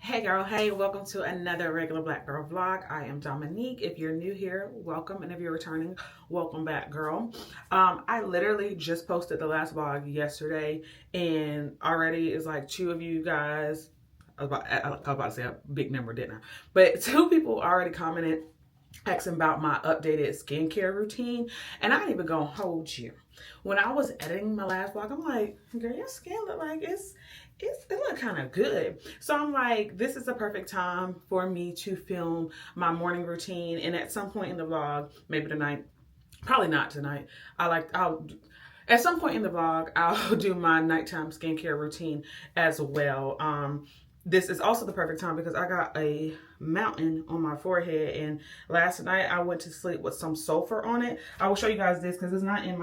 Hey girl, hey, welcome to another regular black girl vlog. I am Dominique. If you're new here, welcome. And if you're returning, welcome back, girl. I literally just posted the last vlog yesterday and already is like two of you guys, I was about to say a big number, didn't I? But two people already commented asking about my updated skincare routine. And I ain't even gonna hold you. When I was editing my last vlog, I'm like, girl, your skin look like it look kind of good. So I'm like, this is the perfect time for me to film my morning routine. And at some point in the vlog, maybe tonight, probably not tonight, I'll at some point in the vlog, I'll do my nighttime skincare routine as well. This is also the perfect time because I got a mountain on my forehead, and last night I went to sleep with some sulfur on it. I will show you guys this because it's not in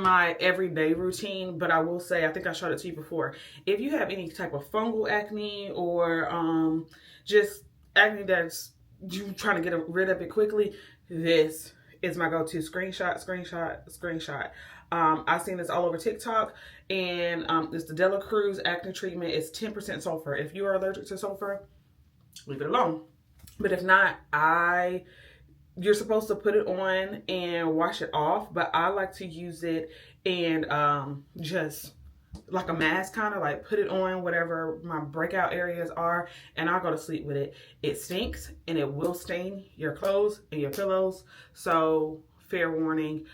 my everyday routine, but I will say, I think I showed it to you before. If you have any type of fungal acne or just acne that's you trying to get rid of it quickly, this is my go-to. Screenshot. I've seen this all over TikTok, and it's the Dela Cruz acne treatment. It's 10% sulfur. If you are allergic to sulfur, leave it alone. But if not, you're supposed to put it on and wash it off, but I like to use it and just like a mask, kind of like put it on whatever my breakout areas are, and I'll go to sleep with it. It stinks and it will stain your clothes and your pillows, so fair warning.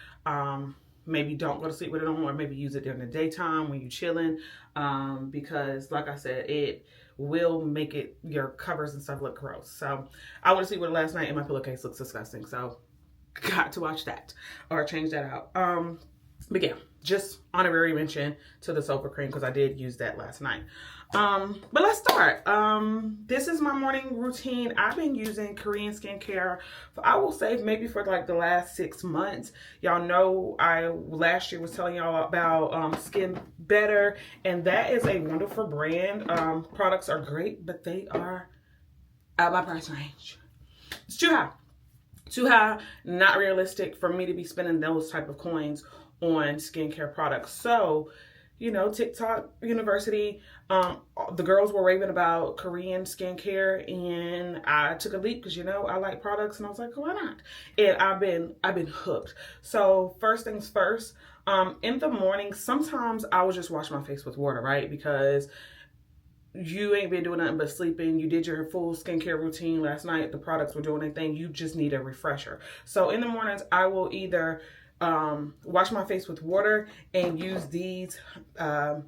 Maybe don't go to sleep with it on, or maybe use it during the daytime when you're chilling, because like I said, it will make your covers and stuff look gross. So I went to sleep with it last night and my pillowcase looks disgusting, so got to watch that or change that out. But yeah, just honorary mention to the sulfur cream because I did use that last night. But let's start. This is my morning routine. I've been using Korean skincare I will say maybe for like the last 6 months. Y'all know I last year was telling y'all about Skin Better, and that is a wonderful brand. Products are great, but they are out of my price range. It's too high, not realistic for me to be spending those type of coins on skincare products. So, you know, TikTok University, the girls were raving about Korean skincare, and I took a leap because, you know, I like products, and I was like, why not? And I've been hooked. So first things first, in the morning, sometimes I would just wash my face with water, right? Because you ain't been doing nothing but sleeping. You did your full skincare routine last night. The products were doing their thing. You just need a refresher. So in the mornings, I will either wash my face with water and use these. I'm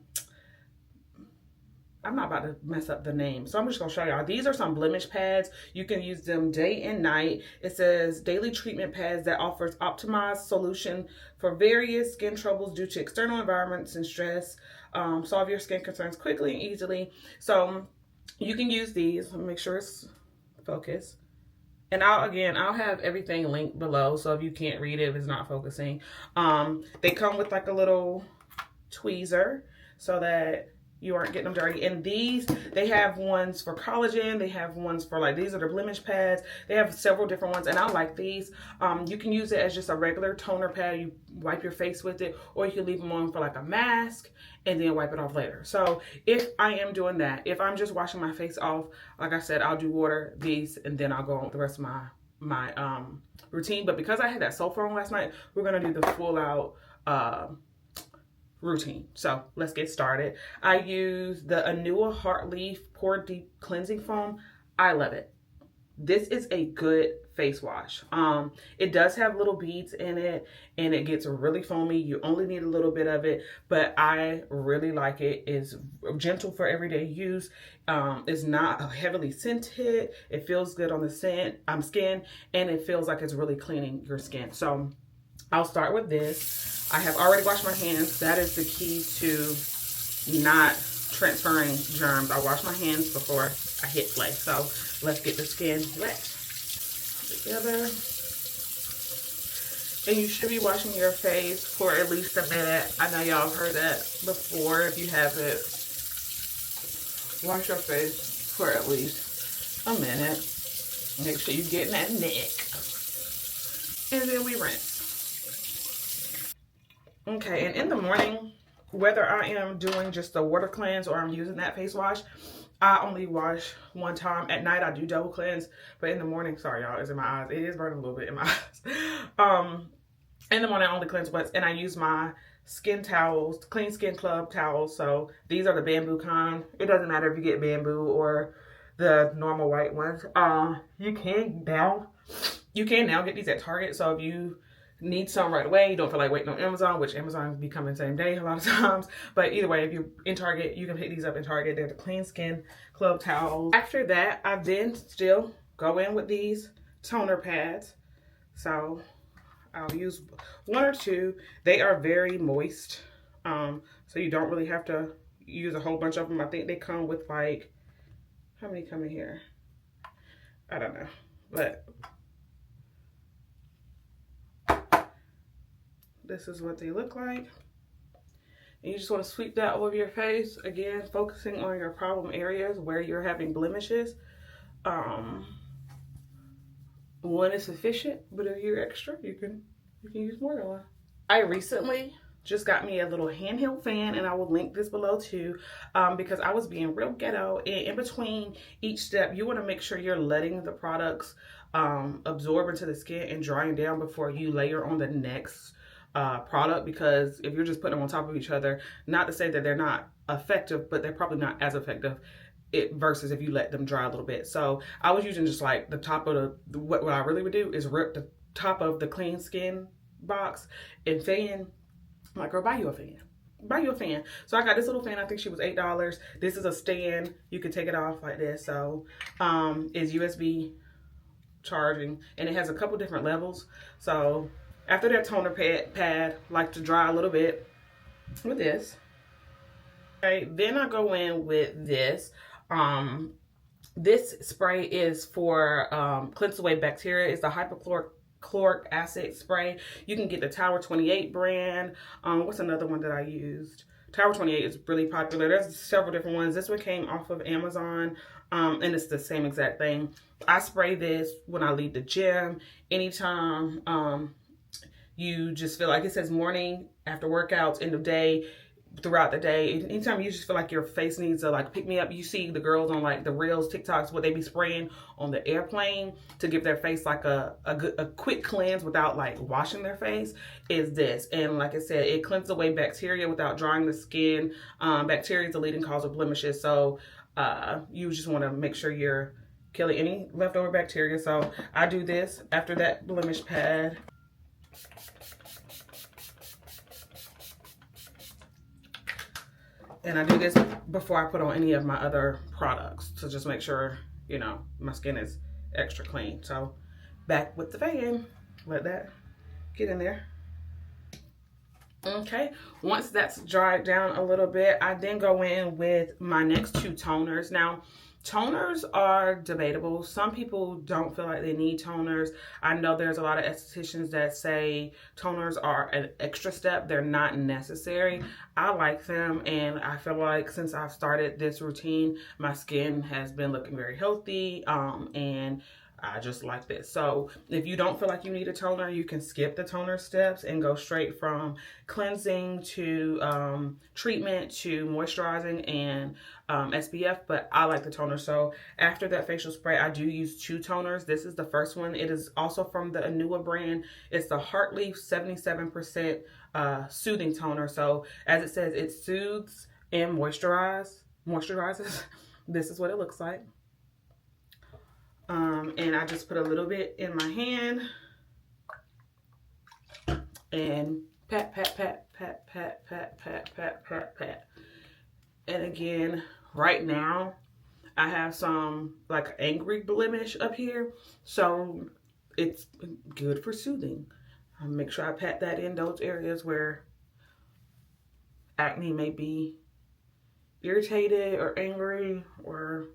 not about to mess up the name, so I'm just gonna show y'all. These are some blemish pads. You can use them day and night. It says daily treatment pads that offers optimized solution for various skin troubles due to external environments and stress. Solve your skin concerns quickly and easily. So you can use these. Let me make sure it's focused. And I'll have everything linked below, so if you can't read it, if it's not focusing. They come with like a little tweezer so that you aren't getting them dirty. And these, they have ones for collagen. They have ones for like, these are the blemish pads. They have several different ones, and I like these. You can use it as just a regular toner pad. You wipe your face with it, or you can leave them on for like a mask and then wipe it off later. So if I am doing that, if I'm just washing my face off, like I said, I'll do water, these, and then I'll go on with the rest of my routine. But because I had that sulfur on last night, we're gonna do the full out routine. So let's get started. I use the Anua Heart Leaf Pore Deep Cleansing Foam. I love it. This is a good face wash. It does have little beads in it, and it gets really foamy. You only need a little bit of it, but I really like it. It's gentle for everyday use. It's not heavily scented. It feels good on the skin, and it feels like it's really cleaning your skin. So I'll start with this. I have already washed my hands. That is the key to not transferring germs. I wash my hands before I hit play. So let's get the skin wet together. And you should be washing your face for at least a minute. I know y'all have heard that before. If you haven't, wash your face for at least a minute. Make sure you're getting that neck. And then we rinse. Okay, and in the morning, whether I am doing just the water cleanse or I'm using that face wash, I only wash one time. At night I do double cleanse, but in the morning, sorry y'all, it's in my eyes. It is burning a little bit in my eyes. In the morning I only cleanse once, and I use my skin towels, Clean Skin Club towels. So these are the bamboo kind. It doesn't matter if you get bamboo or the normal white ones. You can now get these at Target. So if you need some right away, you don't feel like waiting on Amazon, which Amazon be coming the same day a lot of times. But either way, if you're in Target, you can pick these up in Target. They're the Clean Skin Club towels. After that, I then still go in with these toner pads. So I'll use one or two. They are very moist. So you don't really have to use a whole bunch of them. I think they come with like, how many come in here? I don't know, but this is what they look like. And you just want to sweep that over your face. Again, focusing on your problem areas where you're having blemishes. One is sufficient, but if you're extra, you can use more than one. I recently just got me a little handheld fan, and I will link this below too, because I was being real ghetto. And in between each step, you want to make sure you're letting the products absorb into the skin and drying down before you layer on the next product, because if you're just putting them on top of each other, not to say that they're not effective, but they're probably not as effective versus if you let them dry a little bit. So I was using just like the top of what I really would do is rip the top of the Clean Skin box and fan. I'm like, girl, buy you a fan. Buy you a fan. So I got this little fan. I think she was $8. This is a stand. You can take it off like this. So it's USB charging, and it has a couple different levels. So after that toner pad, like to dry a little bit with this. Okay, then I go in with this. This spray is for cleanse away bacteria. It's the hypochloric acid spray. You can get the Tower 28 brand. What's another one that I used? Tower 28 is really popular. There's several different ones. This one came off of Amazon, and it's the same exact thing. I spray this when I leave the gym. Anytime you just feel like, it says morning, after workouts, end of day, throughout the day. Anytime you just feel like your face needs to like pick me up, you see the girls on like the Reels, TikToks, what they be spraying on the airplane to give their face like a quick cleanse without like washing their face, is this. And like I said, it cleanses away bacteria without drying the skin. Bacteria is the leading cause of blemishes. So you just want to make sure you're killing any leftover bacteria. So I do this after that blemish pad. And I do this before I put on any of my other products to just make sure, you know, my skin is extra clean. So back with the fan, let that get in there. Okay, once that's dried down a little bit, I then go in with my next two toners. Now, toners are debatable. Some people don't feel like they need toners. I know there's a lot of estheticians that say toners are an extra step. They're not necessary. I like them, and I feel like since I've started this routine, my skin has been looking very healthy, and I just like this. So if you don't feel like you need a toner, you can skip the toner steps and go straight from cleansing to treatment to moisturizing and SPF. But I like the toner. So after that facial spray, I do use two toners. This is the first one. It is also from the Anua brand. It's the Heartleaf 77% soothing toner. So as it says, it soothes and moisturizes. This is what it looks like. And I just put a little bit in my hand and pat, pat, pat, pat, pat, pat, pat, pat, pat, pat. And again, right now, I have some like angry blemish up here. So it's good for soothing. I'll make sure I pat that in those areas where acne may be irritated or angry or,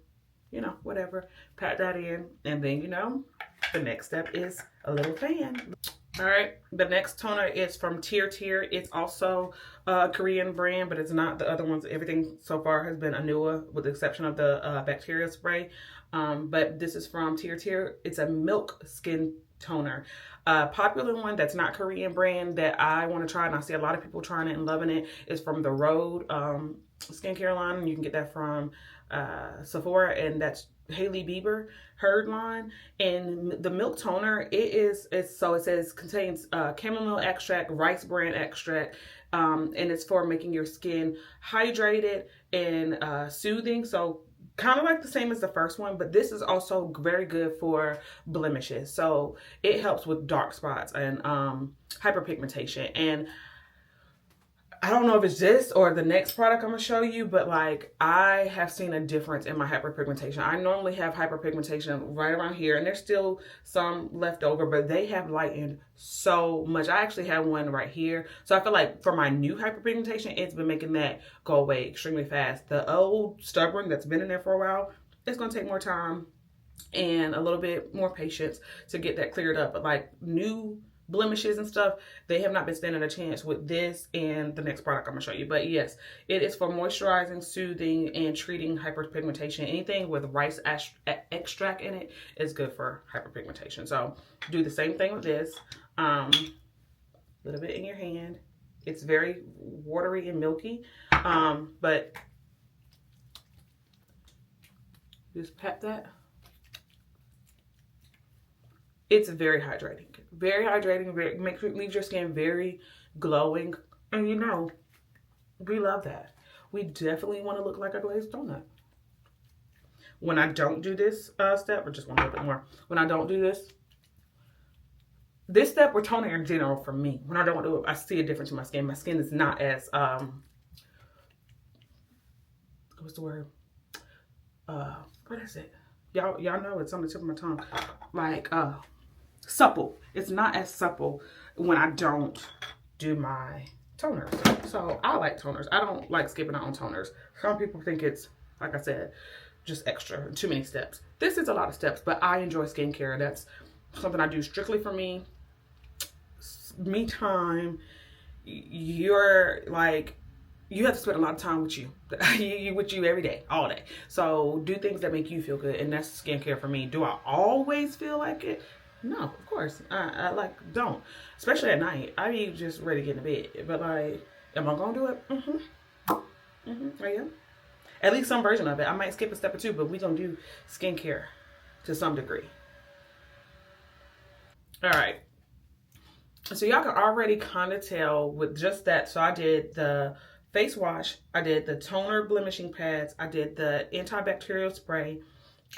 you know, whatever. Pat that in, and then, you know, the next step is a little fan. All right, the next toner is from Tier. It's also a Korean brand, but it's not the other ones. Everything so far has been Anua, with the exception of the bacteria spray. But this is from Tier. It's a milk skin toner. Popular one that's not Korean brand that I want to try, and I see a lot of people trying it and loving it, is from the Rhode skincare line, and you can get that from Sephora, and that's Hailey Bieber Herd line. And the milk toner, it says contains chamomile extract, rice bran extract, and it's for making your skin hydrated and soothing. So kind of like the same as the first one, but this is also very good for blemishes. So it helps with dark spots and hyperpigmentation. And I don't know if it's this or the next product I'm gonna show you, but like I have seen a difference in my hyperpigmentation. I normally have hyperpigmentation right around here, and there's still some left over, but they have lightened so much. I actually have one right here. So I feel like for my new hyperpigmentation, it's been making that go away extremely fast. The old stubborn that's been in there for a while, it's gonna take more time and a little bit more patience to get that cleared up. But like new blemishes and stuff, they have not been standing a chance with this and the next product I'm gonna show you. But yes, it is for moisturizing, soothing, and treating hyperpigmentation. Anything with rice extract in it is good for hyperpigmentation. So do the same thing with this. Little bit in your hand. It's very watery and milky, but just pat that. It's very hydrating. Very hydrating. Leaves your skin very glowing. And you know, we love that. We definitely want to look like a glazed donut. When I don't do this step, or just one little bit more. When I don't do this step, we're toning in general for me. When I don't do it, I see a difference in my skin. My skin is not as, what's the word? What is it? Y'all know it's on the tip of my tongue. Like, supple. It's not as supple when I don't do my toners. So I like toners. I don't like skipping out on toners. Some people think it's, like I said, just extra, too many steps. This is a lot of steps, but I enjoy skincare. That's something I do strictly for me. Me time. You're like, you have to spend a lot of time with you. With you every day, all day. So do things that make you feel good, and that's skincare for me. Do I always feel like it? No, of course. I like don't. Especially at night. I be just ready to get in bed. But like, am I gonna do it? I am. At least some version of it. I might skip a step or two, but we gonna do skincare to some degree. Alright. So y'all can already kind of tell with just that. So I did the face wash, I did the toner blemishing pads, I did the antibacterial spray,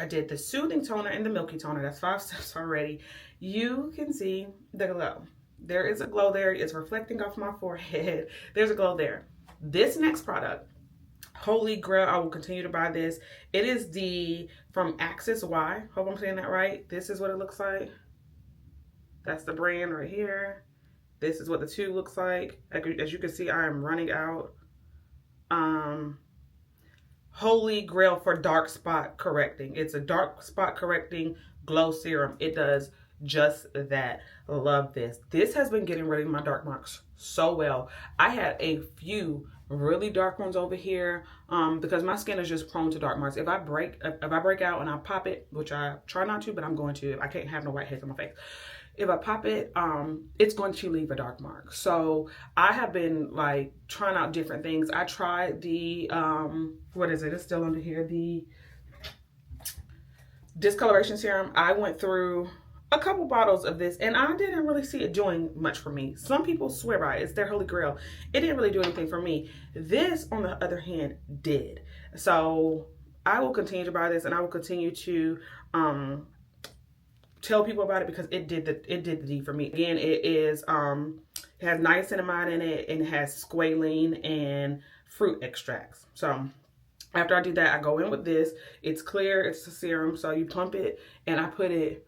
I did the soothing toner and the milky toner. That's 5 steps already. You can see the glow. There is a glow there. It's reflecting off my forehead. There's a glow there. This next product, holy grail, I will continue to buy this. It is the from Axis Y. Hope I'm saying that right. This is what it looks like. That's the brand right here. This is what the tube looks like. As you can see, I am running out. Holy grail for dark spot correcting. It's a dark spot correcting glow serum. It does just that. Love this. This has been getting rid of my dark marks so well. I had a few really dark ones over here because my skin is just prone to dark marks. If I break out and I pop it, which I try not to, but I'm going to. I can't have no whiteheads on my face. If I pop it, it's going to leave a dark mark. So I have been like trying out different things. I tried the, what is it? It's still under here. The discoloration serum. I went through a couple bottles of this and I didn't really see it doing much for me. Some people swear by it. It's their holy grail. It didn't really do anything for me. This, on the other hand, did. So I will continue to buy this and I will continue to, tell people about it because it did the deed for me. Again, it is it has niacinamide in it and it has squalene and fruit extracts. So after I do that, I go in with this. It's clear, it's a serum, so you pump it and I put it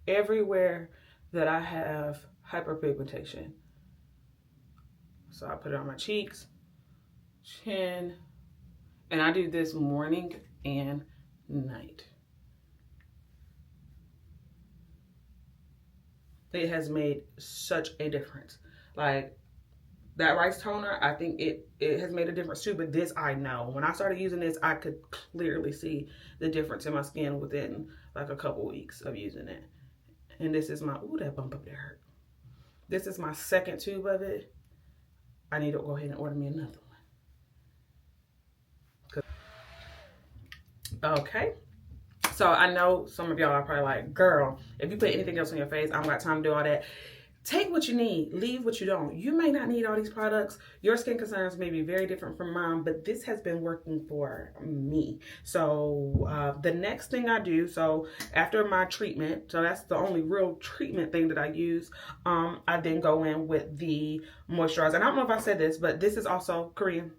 everywhere that I have hyperpigmentation. So I put it on my cheeks, chin, and I do this morning and night. It has made such a difference. Like that rice toner, I think it has made a difference too, but this I know. When I started using this, I could clearly see the difference in my skin within like a couple weeks of using it. And this is my, ooh, that bump up there hurt. This is my second tube of it. I need to go ahead and order me another one. Okay. So I know some of y'all are probably like, girl, if you put anything else on your face, I don't got time to do all that. Take what you need, leave what you don't. You may not need all these products. Your skin concerns may be very different from mine, but this has been working for me. So the next thing I do, so after my treatment, so that's the only real treatment thing that I use, I then go in with the moisturizer. And I don't know if I said this, but this is also Korean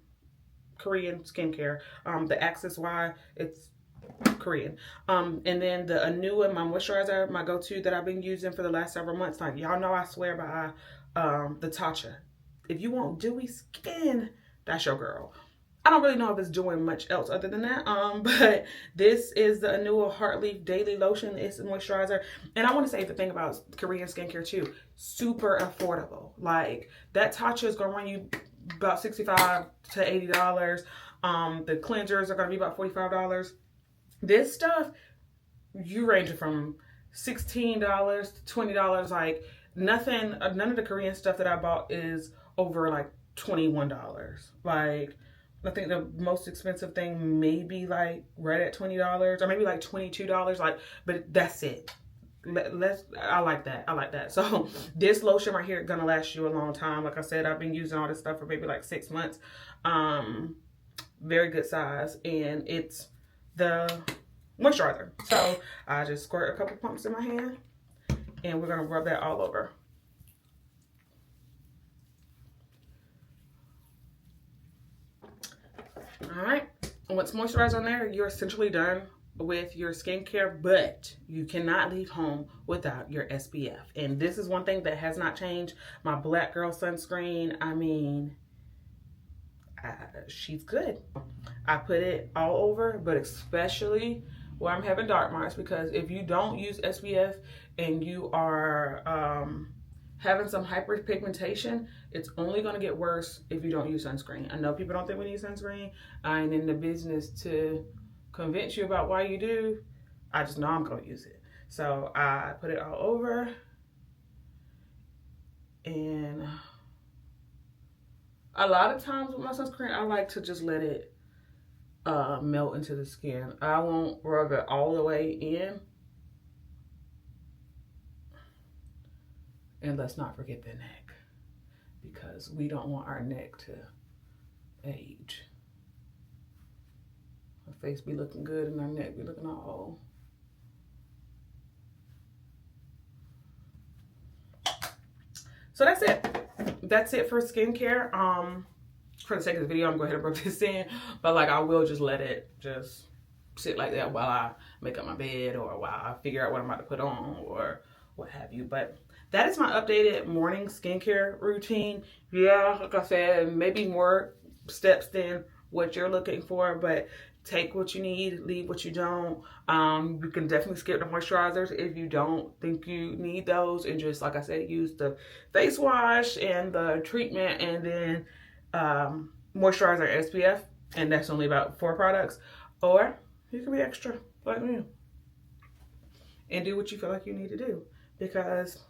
skincare. The Axis Y, it's Korean. And then the Anua, my moisturizer, my go-to that I've been using for the last several months. Like, y'all know I swear by the Tatcha. If you want dewy skin, that's your girl. I don't really know if it's doing much else other than that. But this is the Anua Heartleaf Daily Lotion. It's a moisturizer. And I want to say the thing about Korean skincare too, super affordable. Like, that Tatcha is going to run you about $65 to $80. The cleansers are going to be about $45. This stuff, you range it from $16 to $20. Like, nothing, none of the Korean stuff that I bought is over like $21. Like, I think the most expensive thing may be like right at $20 or maybe like $22. Like, but that's it. I like that. I like that. So this lotion right here is gonna last you a long time. Like I said, I've been using all this stuff for maybe like 6 months. Very good size, and it's the moisturizer. So I just squirt a couple pumps in my hand, and we're gonna rub that all over. All right, once moisturizer on there, you're essentially done with your skincare, but you cannot leave home without your SPF. And this is one thing that has not changed. My Black Girl sunscreen, I mean, she's good. I put it all over, but especially where I'm having dark marks, because if you don't use SPF and you are having some hyperpigmentation, it's only going to get worse if you don't use sunscreen. I know people don't think we need sunscreen. I ain't in the business to convince you about why you do. I just know I'm going to use it. So I put it all over, and a lot of times with my sunscreen, I like to just let it melt into the skin. I won't rub it all the way in. And let's not forget the neck, because we don't want our neck to age. Our face be looking good and our neck be looking all old. So that's it. That's it for skincare. For the sake of the video, I'm going to go ahead and rub this in, but like, I will just let it just sit like that while I make up my bed, or while I figure out what I'm about to put on, or what have you. But that is my updated morning skincare routine. Yeah, like I said, maybe more steps than what you're looking for, but take what you need, leave what you don't. You can definitely skip the moisturizers if you don't think you need those, and just, like I said, use the face wash and the treatment, and then moisturizer, SPF, and that's only about 4 products. Or you can be extra like me and do what you feel like you need to do, because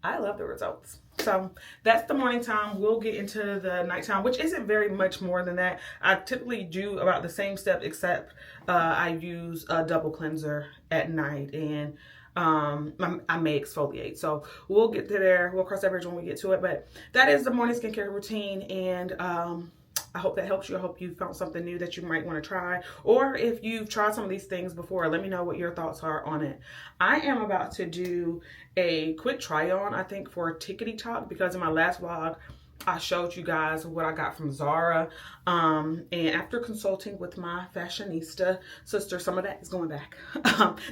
I love the results. So that's the morning time. We'll get into the nighttime, which isn't very much more than that. I typically do about the same step, except I use a double cleanser at night, and I may exfoliate. So we'll get to there. We'll cross that bridge when we get to it. But that is the morning skincare routine, and I hope that helps you. I hope you found something new that you might want to try. Or if you've tried some of these things before, let me know what your thoughts are on it. I am about to do a quick try on, I think, for Tickety Talk, because in my last vlog, I showed you guys what I got from Zara. And after consulting with my fashionista sister, some of that is going back.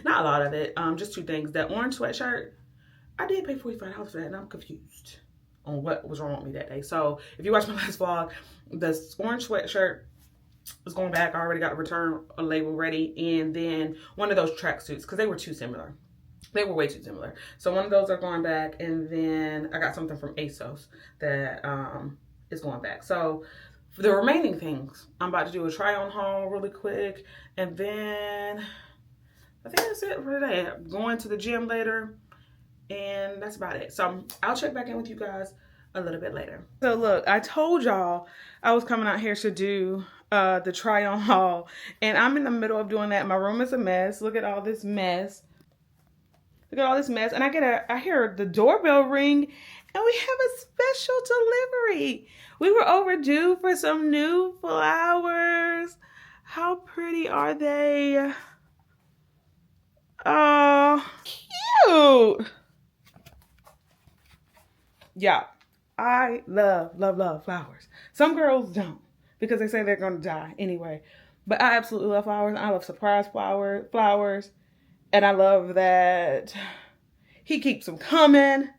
Not a lot of it, just 2 things. That orange sweatshirt, I did pay $45 for that, and I'm confused on what was wrong with me that day. So if you watched my last vlog, the orange sweatshirt is going back. I already got a return label ready. And then one of those tracksuits, because they were too similar. They were way too similar. So one of those are going back. And then I got something from ASOS that is going back. So for the remaining things, I'm about to do a try on haul really quick. And then I think that's it for today. I'm going to the gym later, and that's about it. So I'll check back in with you guys a little bit later. So look, I told y'all I was coming out here to do the try on haul, and I'm in the middle of doing that. My room is a mess. Look at all this mess. Look at all this mess. And I hear the doorbell ring, and we have a special delivery. We were overdue for some new flowers. How pretty are they? Oh, cute. Yeah, I love, love, love flowers. Some girls don't because they say they're going to die anyway. But I absolutely love flowers. I love surprise flowers. And I love that he keeps them coming.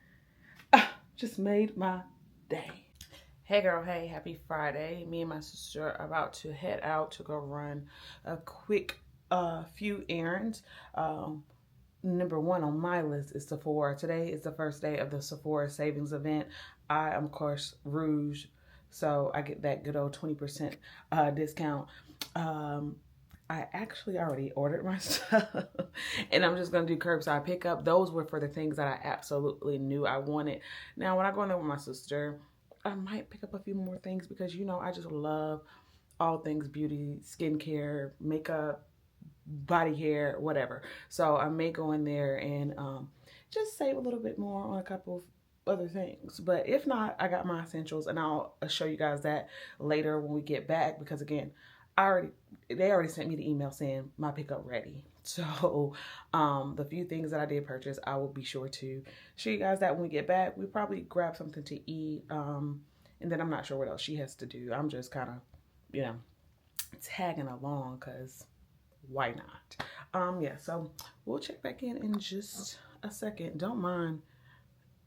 Just made my day. Hey girl, hey, happy Friday. Me and my sister are about to head out to go run a quick few errands. Number one on my list is Sephora. Today is the first day of the Sephora savings event. I am, of course, Rouge, so I get that good old 20% discount. I actually already ordered my stuff, and I'm just going to do curbside pickup. Those were for the things that I absolutely knew I wanted. Now, when I go in there with my sister, I might pick up a few more things because, you know, I just love all things beauty, skincare, makeup, body hair, whatever. So I may go in there and just save a little bit more on a couple of other things. But if not, I got my essentials, and I'll show you guys that later when we get back, because again, they already sent me the email saying my pickup ready. So the few things that I did purchase, I will be sure to show you guys that when we get back. We probably grab something to eat, and then I'm not sure what else she has to do. I'm just kind of, you know, tagging along because why not? Yeah, so we'll check back in just a second. Don't mind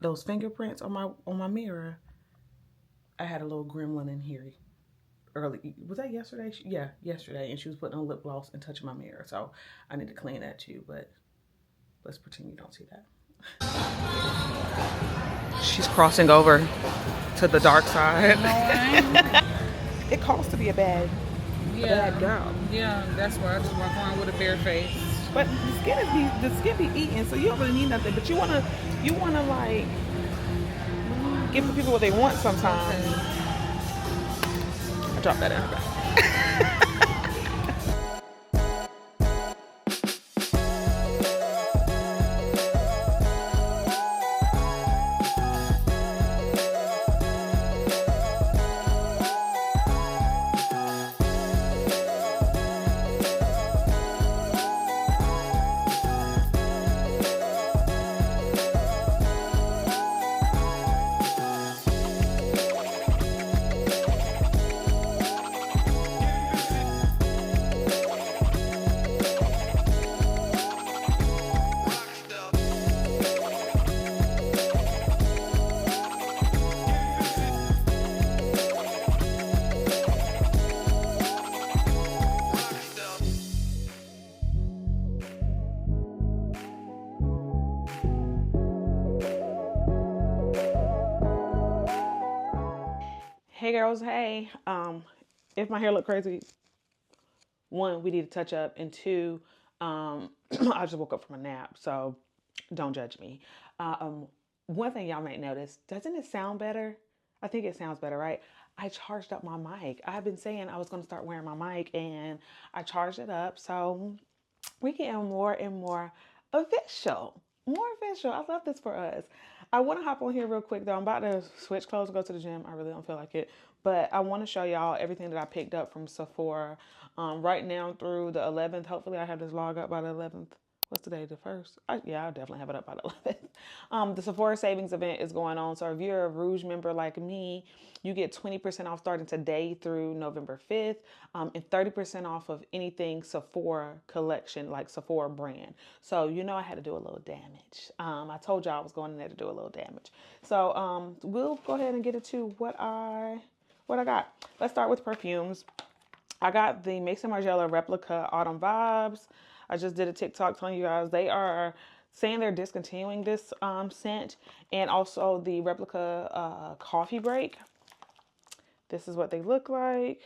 those fingerprints on my mirror. I had a little gremlin in here early. Was that yesterday? Yeah, yesterday. And she was putting on lip gloss and touching my mirror. So I need to clean that too, but let's pretend you don't see that. She's crossing over to the dark side. It costs to be a bad girl. Yeah, that's why I just walk around with a bare face. But the skin be eating, so you don't really need nothing. But you wanna like give the people what they want sometimes. Okay. I dropped that in her back. Hey girls, hey. If my hair look crazy, one, we need to touch up, and two, I just woke up from a nap, so don't judge me. One thing y'all might notice, doesn't it sound better? I think it sounds better, right? I charged up my mic. I've been saying I was going to start wearing my mic, and I charged it up, so we're getting more and more official. More official. I love this for us. I want to hop on here real quick though. I'm about to switch clothes and go to the gym. I really don't feel like it. But I want to show y'all everything that I picked up from Sephora right now through the 11th. Hopefully I have this vlog up by the 11th. What's today? The 1st? Yeah, I'll definitely have it up by the 11th. The Sephora savings event is going on. So if you're a Rouge member like me, you get 20% off starting today through November 5th, and 30% off of anything Sephora collection, like Sephora brand. So you know I had to do a little damage. I told y'all I was going in there to do a little damage. So we'll go ahead and get into what I got. Let's start with perfumes. I got the Maison Margiela Replica Autumn Vibes. I just did a TikTok telling you guys they are saying they're discontinuing this scent, and also the Replica Coffee Break. This is what they look like.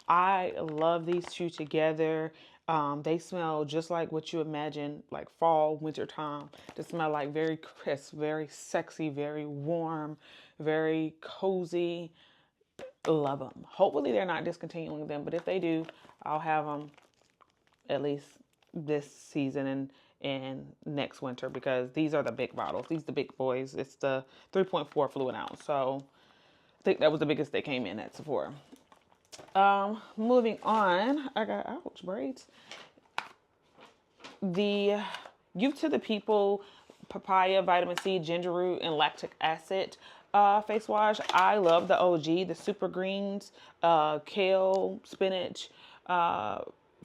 I love these two together. They smell just like what you imagine, like fall, winter time. They smell like very crisp, very sexy, very warm, very cozy. Love them. Hopefully, they're not discontinuing them, but if they do, I'll have them at least this season and next winter because these are the big bottles. These are the big boys. It's the 3.4 fluid ounce. So I think that was the biggest they came in at Sephora. Moving on, I got ouch braids. The Youth to the People papaya, vitamin C, ginger root, and lactic acid face wash. I love the OG, the super greens, kale, spinach,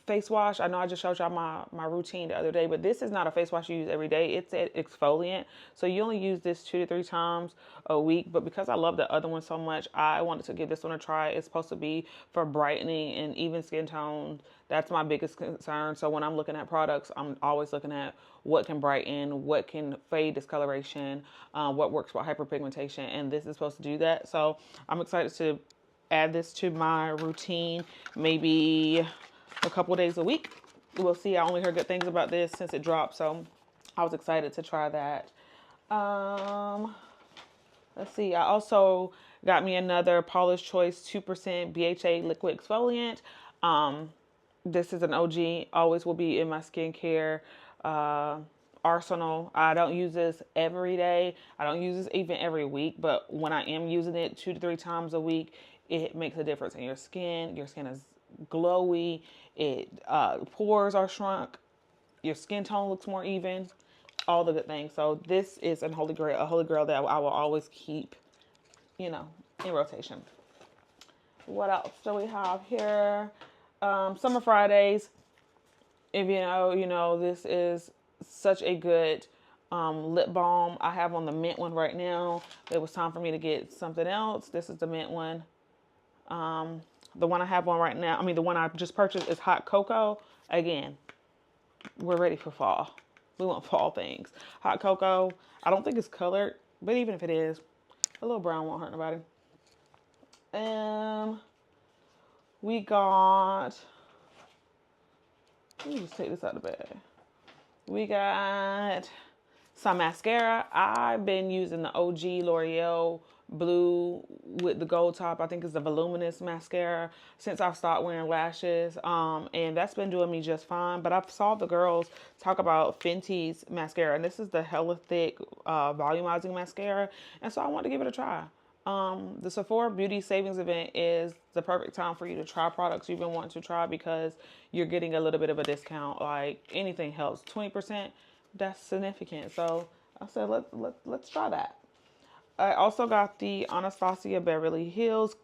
face wash. I know I just showed y'all my routine the other day, but this is not a face wash you use every day. It's an exfoliant. So you only use this 2 to 3 times a week. But because I love the other one so much, I wanted to give this one a try. It's supposed to be for brightening and even skin tone. That's my biggest concern. So when I'm looking at products, I'm always looking at what can brighten, what can fade discoloration, what works for hyperpigmentation. And this is supposed to do that. So I'm excited to add this to my routine. Maybe a couple days a week. We'll see. I only heard good things about this since it dropped, so I was excited to try that. Let's see. I also got me another Paula's Choice 2% BHA liquid exfoliant. This is an OG. Always will be in my skincare arsenal. I don't use this every day. I don't use this even every week, but when I am using it 2 to 3 times a week, it makes a difference in your skin. Your skin is glowy. It pores are shrunk. Your skin tone looks more even. All the good things. So this is a holy grail that I will always keep, in rotation. What else do we have here? Summer Fridays. If this is such a good lip balm. I have on the mint one right now. It was time for me to get something else. This is the mint one. The one I have on right now, the one I just purchased is Hot Cocoa. Again, we're ready for fall. We want fall things. Hot Cocoa, I don't think it's colored, but even if it is, a little brown won't hurt nobody. We got, let me just take this out of the bag. We got some mascara. I've been using the OG L'Oreal blue with the gold top. I think it's the voluminous mascara since I've started wearing lashes. And that's been doing me just fine. But I've saw the girls talk about Fenty's mascara, and this is the hella thick volumizing mascara. And so I want to give it a try. The Sephora Beauty Savings Event is the perfect time for you to try products you've been wanting to try because you're getting a little bit of a discount. Like anything helps. 20%, that's significant. So I said, let's try that. I also got the Anastasia Beverly Hills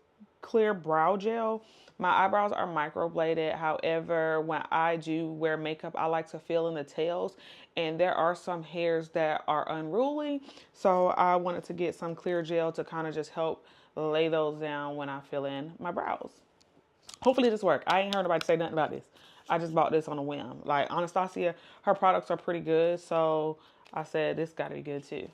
Clear Brow Gel. My eyebrows are microbladed. However, when I do wear makeup, I like to fill in the tails. And there are some hairs that are unruly. So I wanted to get some clear gel to kind of just help lay those down when I fill in my brows. Hopefully this works. I ain't heard nobody say nothing about this. I just bought this on a whim. Like Anastasia, her products are pretty good. So I said, this got to be good too.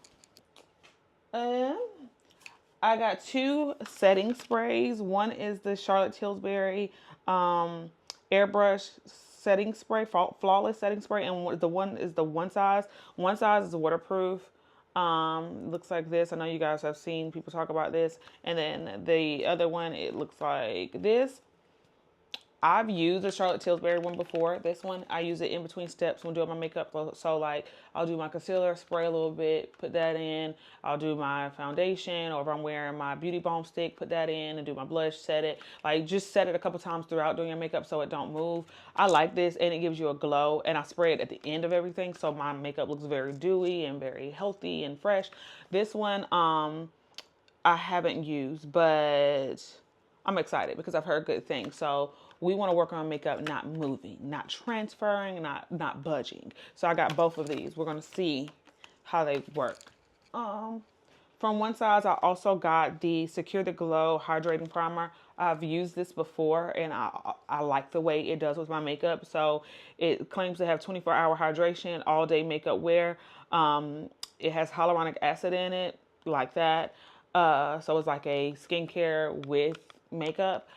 I got 2 setting sprays. One is the Charlotte Tilbury airbrush setting spray, flawless setting spray, and the one is the one size. One size is waterproof. Looks like this. I know you guys have seen people talk about this. And then the other one, it looks like this. I've used the Charlotte Tilbury one before. This one, I use it in between steps when doing my makeup. So like, I'll do my concealer, spray a little bit, put that in. I'll do my foundation, or if I'm wearing my beauty balm stick, put that in and do my blush, set it. Like, just set it a couple times throughout doing your makeup so it don't move. I like this, and it gives you a glow. And I spray it at the end of everything, so my makeup looks very dewy and very healthy and fresh. This one, I haven't used, but I'm excited because I've heard good things. So we want to work on makeup not moving, not transferring, not budging. So I got both of these. We're going to see how they work. From one size, I also got the Secure the Glow Hydrating Primer. I've used this before, and I like the way it does with my makeup. So it claims to have 24-hour hydration, all-day makeup wear. It has hyaluronic acid in it, like that. So it's like a skincare with makeup.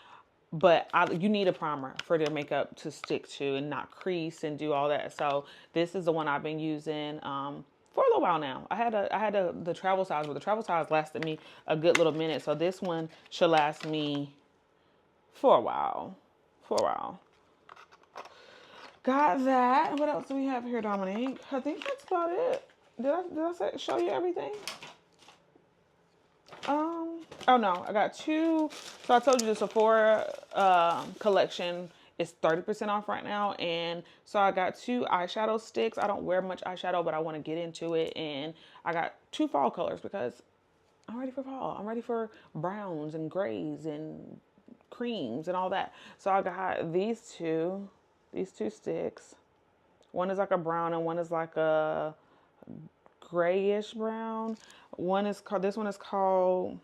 but you need a primer for their makeup to stick to and not crease and do all that. So this is the one I've been using for a little while now. I had the travel size, but the travel size lasted me a good little minute. So this one should last me for a while. Got that. What else do we have here, Dominique? I think that's about it. Did I show you everything? Oh no, I got two. So I told you the Sephora collection is 30% off right now. And so I got two eyeshadow sticks. I don't wear much eyeshadow, but I want to get into it. And I got two fall colors because I'm ready for fall. I'm ready for browns and grays and creams and all that. So I got these two sticks. One is like a brown and one is like a grayish brown. This one is called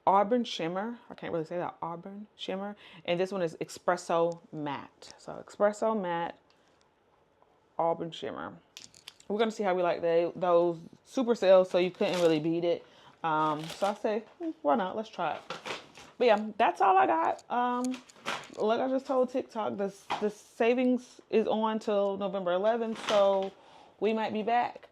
Auburn Shimmer. I can't really say that. Auburn Shimmer. And this one is Espresso Matte. So Espresso Matte, Auburn Shimmer. We're going to see how we like those super sales, so you couldn't really beat it. So I say, why not? Let's try it. But yeah, that's all I got. Like I just told TikTok, the savings is on till November 11th, so we might be back.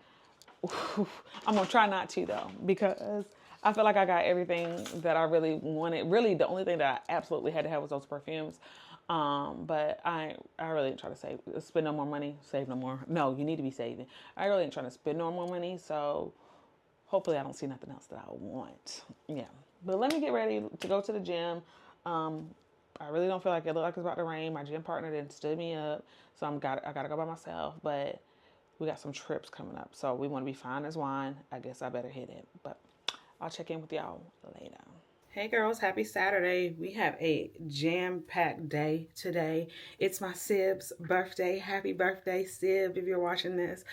I'm going to try not to, though, because I feel like I got everything that I really wanted. Really, the only thing that I absolutely had to have was those perfumes. But I really ain't trying to spend no more money, save no more. No, you need to be saving. I really ain't trying to spend no more money, so hopefully I don't see nothing else that I want. Yeah. But let me get ready to go to the gym. I really don't feel like it looked like it's about to rain. My gym partner didn't stood me up, so I gotta go by myself. But we got some trips coming up, so we want to be fine as wine. I guess I better hit it. But I'll check in with y'all later. Hey girls, happy Saturday. We have a jam-packed day today. It's my Sib's birthday. Happy birthday, Sib, if you're watching this.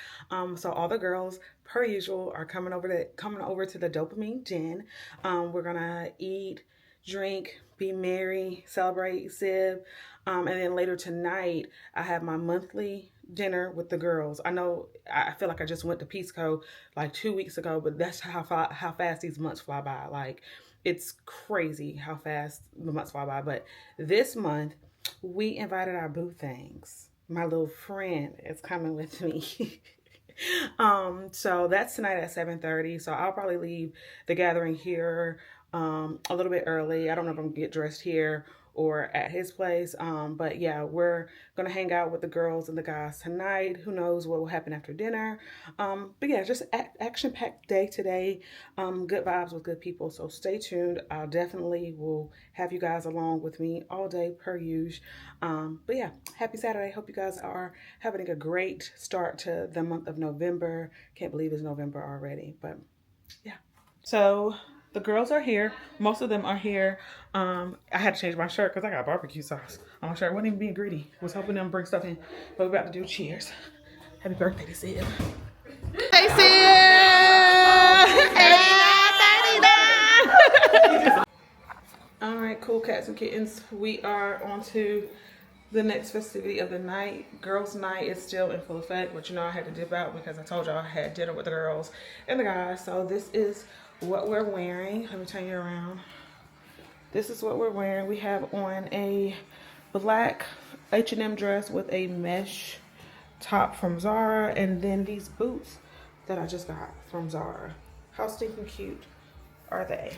So all the girls, per usual, are coming over to the Dopamine Den. We're gonna eat, drink, be merry, celebrate Sib. And then later tonight, I have my monthly dinner with the girls. I know I feel like I just went to Peace Co like 2 weeks ago, but that's how fast these months fly by. Like, it's crazy how fast the months fly by. But this month, we invited our boo things. My little friend is coming with me. So that's tonight at 7:30. So I'll probably leave the gathering here a little bit early. I don't know if I'm gonna get dressed here or at his place. But yeah, we're gonna hang out with the girls and the guys tonight. Who knows what will happen after dinner. But yeah, just action-packed day today. Good vibes with good people. So stay tuned. I'll definitely will have you guys along with me all day per usual. But yeah, happy Saturday. Hope you guys are having a great start to the month of November. Can't believe it's November already, but yeah. So the girls are here. Most of them are here. I had to change my shirt because I got barbecue sauce on my shirt. I wasn't even being greedy. Was hoping them bring stuff in. But we're about to do cheers. Happy birthday to Sid. Hey, Sid! All right, cool cats and kittens. We are on to the next festivity of the night. Girls' night is still in full effect, but you know I had to dip out because I told y'all I had dinner with the girls and the guys. So this is what we're wearing. Let me turn you around. This is what we're wearing. We have on a black H&M dress with a mesh top from Zara, and then these boots that I just got from Zara. How stinking cute are they?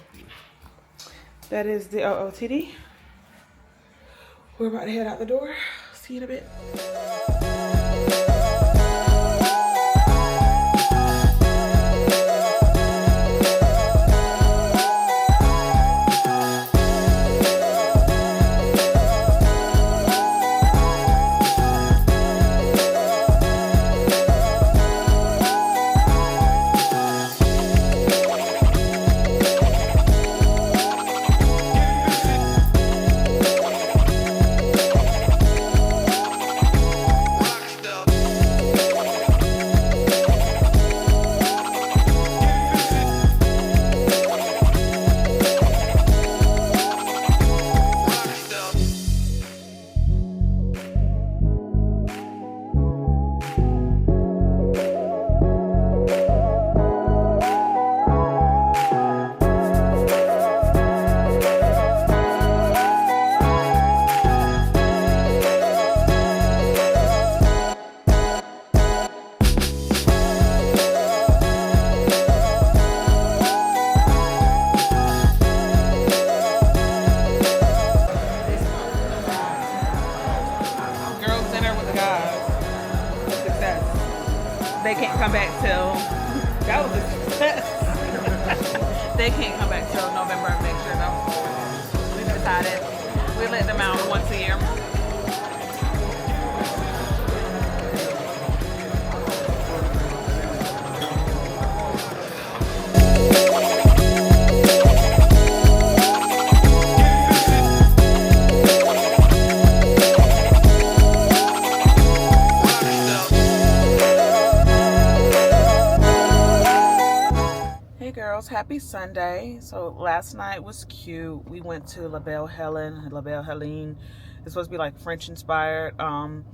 That is the OOTD. We're about to head out the door. See you in a bit. they can't come back till, that was a success. They can't come back till November of next year though. We decided we let them out once a year. Happy Sunday. So last night was cute. We went to La Belle Helene. It's supposed to be like French inspired. And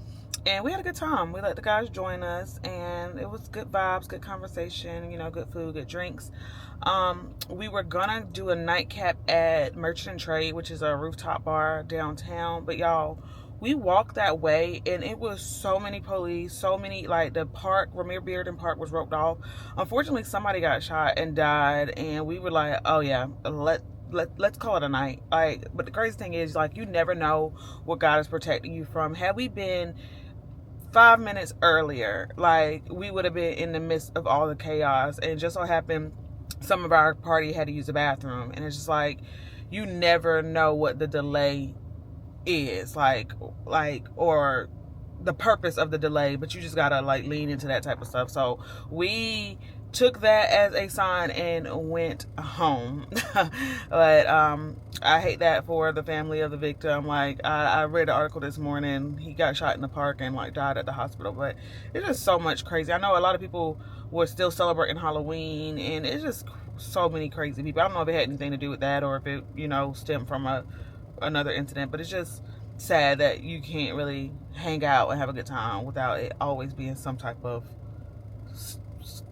we had a good time. We let the guys join us, and it was good vibes, good conversation, you know, good food, good drinks. We were gonna do a nightcap at Merchant and Trade, which is a rooftop bar downtown, but y'all, we walked that way and it was so many police, so many, like the park, Ramir Bearden Park was roped off. Unfortunately, somebody got shot and died, and we were like, oh yeah, let's call it a night. Like, but the crazy thing is, like, you never know what God is protecting you from. Had we been 5 minutes earlier, like, we would have been in the midst of all the chaos, and just so happened some of our party had to use the bathroom, and it's just like, you never know what the delay is like or the purpose of the delay, but you just gotta like lean into that type of stuff. So we took that as a sign and went home. But I hate that for the family of the victim. Like, I read an article this morning, he got shot in the park and like died at the hospital. But it's just so much crazy. I know a lot of people were still celebrating Halloween, and it's just so many crazy people. I don't know if it had anything to do with that or if it, you know, stemmed from another incident, but it's just sad that you can't really hang out and have a good time without it always being some type of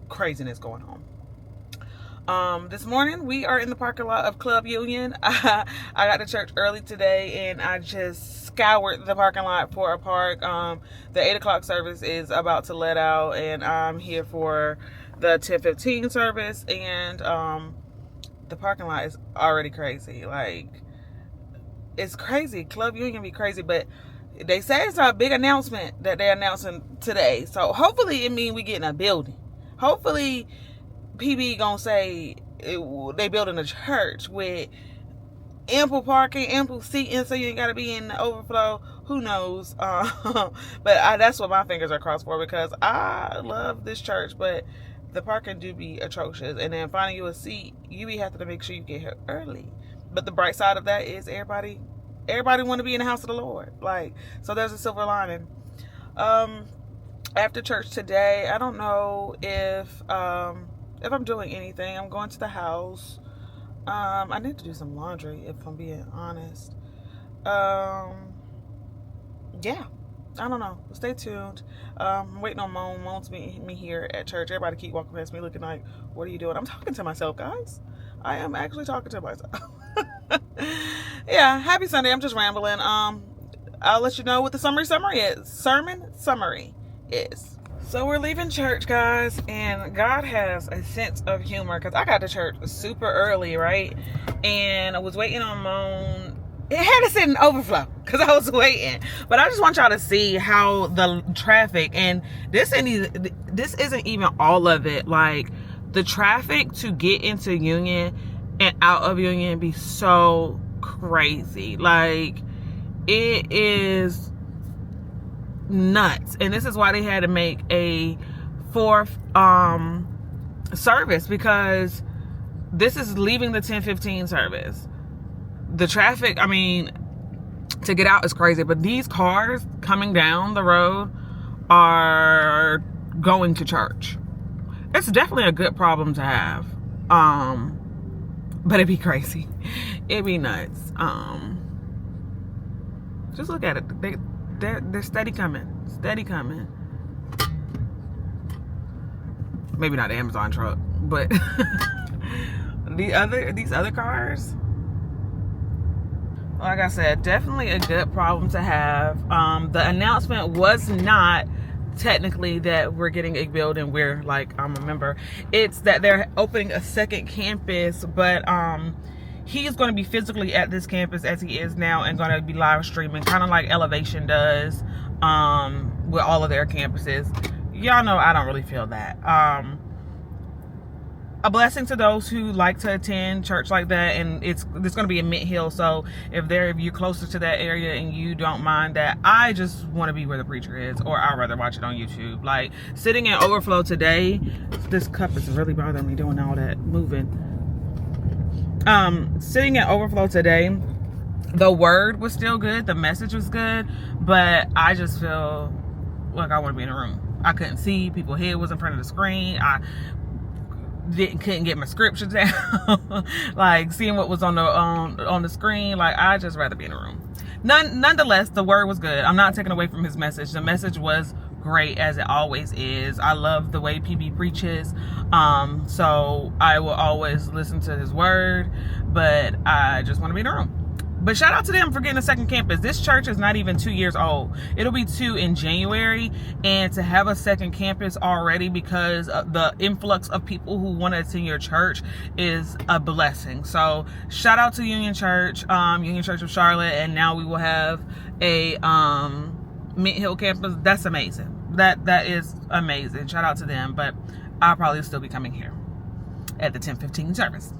craziness going on. This morning we are in the parking lot of Club Union. I got to church early today, and I just scoured the parking lot for a park. The 8 o'clock service is about to let out, and I'm here for the 10:15 service, and the parking lot is already crazy. Like, it's crazy. Club Union be crazy, but they say it's a big announcement that they're announcing today. So hopefully it means we getting a building. Hopefully PB gonna say they building a church with ample parking, ample seating, so you ain't gotta be in the overflow. Who knows? But that's what my fingers are crossed for, because I love this church, but the parking do be atrocious. And then finding you a seat, you be having to make sure you get here early. But the bright side of that is everybody want to be in the house of the Lord. Like, so there's a silver lining. After church today, I don't know if I'm doing anything. I'm going to the house. I need to do some laundry, if I'm being honest. Yeah, I don't know. Stay tuned. I'm waiting on Mom to meet me here at church. Everybody keep walking past me looking like, what are you doing? I'm talking to myself, guys. I am actually talking to myself. Yeah, happy Sunday. I'm just rambling. I'll let you know what the sermon summary is. So we're leaving church, guys, and God has a sense of humor, because I got to church super early, right? And I was waiting on Moan. It had to sit in overflow because I was waiting. But I just want y'all to see how the traffic, and this isn't even all of it. Like, the traffic to get into Union and out of Union be so crazy. Like, it is nuts. And this is why they had to make a fourth service, because this is leaving the 10:15 service. The traffic, I mean, to get out is crazy, but these cars coming down the road are going to church. It's definitely a good problem to have. But it'd be crazy. It'd be nuts. Just look at it. They're steady coming. Steady coming. Maybe not the Amazon truck, but these other cars. Like I said, definitely a good problem to have. The announcement was not technically that we're getting a building where, like, I'm a member. It's that they're opening a second campus, but he is going to be physically at this campus as he is now, and going to be live streaming, kind of like Elevation does with all of their campuses. y'all know I don't really feel that. A blessing to those who like to attend church like that, and it's going to be in Mint Hill. So if you're closer to that area and you don't mind that, I just want to be where the preacher is, or I'd rather watch it on YouTube. Like sitting in overflow today, this cup is really bothering me doing all that moving. Sitting in overflow today, the word was still good, the message was good, but I just feel like I want to be in a room. I couldn't see, people's head was in front of the screen. I couldn't get my scriptures down. Like seeing what was on the screen, like I just rather be in a room. Nonetheless, the word was good. I'm not taking away from his message. The message was great, as it always is. I love the way PB preaches, so I will always listen to his word, but I just want to be in a room. But shout out to them for getting a second campus. This church is not even 2 years old. It'll be 2 in January. And to have a second campus already because of the influx of people who want to attend your church is a blessing. So shout out to Union Church of Charlotte. And now we will have a Mint Hill campus. That's amazing. That is amazing. Shout out to them. But I'll probably still be coming here at the 10:15 service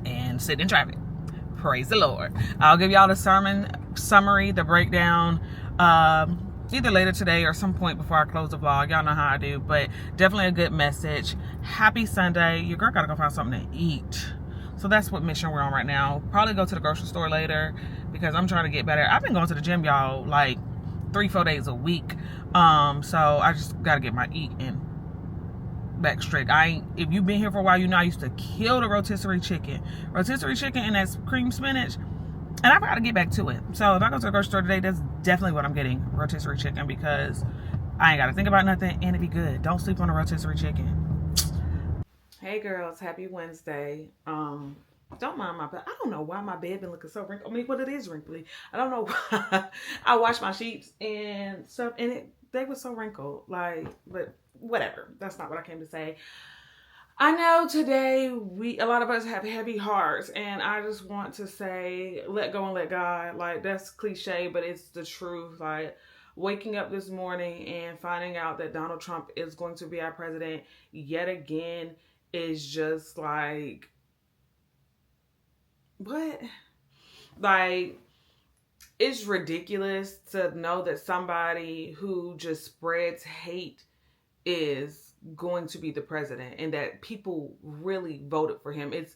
and sit in traffic. Praise the Lord. I'll give y'all the sermon summary, the breakdown, either later today or some point before I close the vlog. Y'all know how I do, but definitely a good message. Happy Sunday. Your girl gotta go find something to eat. So that's what mission we're on right now. Probably go to the grocery store later because I'm trying to get better. I've been going to the gym, y'all, like 3-4 days a week. So I just gotta get my eat in back straight. If you've been here for a while, you know I used to kill the rotisserie chicken and that cream spinach, and I've got to get back to it. So if I go to the grocery store today, that's definitely what I'm getting, rotisserie chicken, because I ain't got to think about nothing and it be good. Don't sleep on a rotisserie chicken. Hey girls, happy Wednesday. Don't mind my bed. I don't know why my bed been looking so wrinkled. I mean, well, it is wrinkly. I don't know why. I washed my sheets and stuff, and they were so wrinkled. Like, but whatever. That's not what I came to say. I know today a lot of us have heavy hearts, and I just want to say, let go and let God. Like, that's cliche, but it's the truth. Like, waking up this morning and finding out that Donald Trump is going to be our president yet again is just like, what? Like, it's ridiculous to know that somebody who just spreads hate is going to be the president and that people really voted for him. It's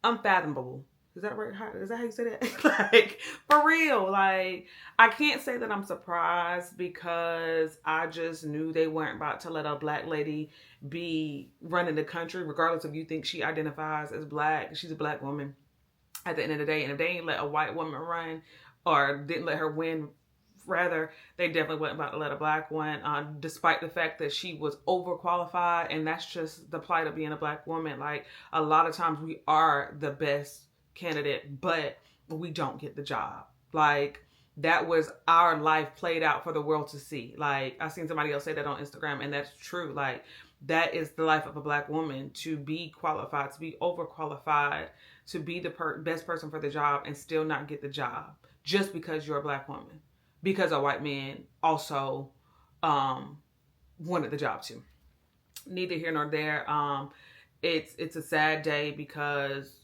unfathomable. Is that right? Is that how you say that? Like, for real. Like, I can't say that I'm surprised because I just knew they weren't about to let a black lady be running the country, regardless if you think she identifies as black. She's a black woman at the end of the day. And if they ain't let a white woman run or didn't let her win, rather, they definitely wasn't about to let a black one, despite the fact that she was overqualified. And that's just the plight of being a black woman. Like, a lot of times we are the best candidate, but we don't get the job. Like, that was our life played out for the world to see. Like, I seen somebody else say that on Instagram, and that's true. Like, that is the life of a black woman, to be qualified, to be overqualified, to be the best person for the job and still not get the job just because you're a black woman. Because a white man also wanted the job too. Neither here nor there. It's a sad day because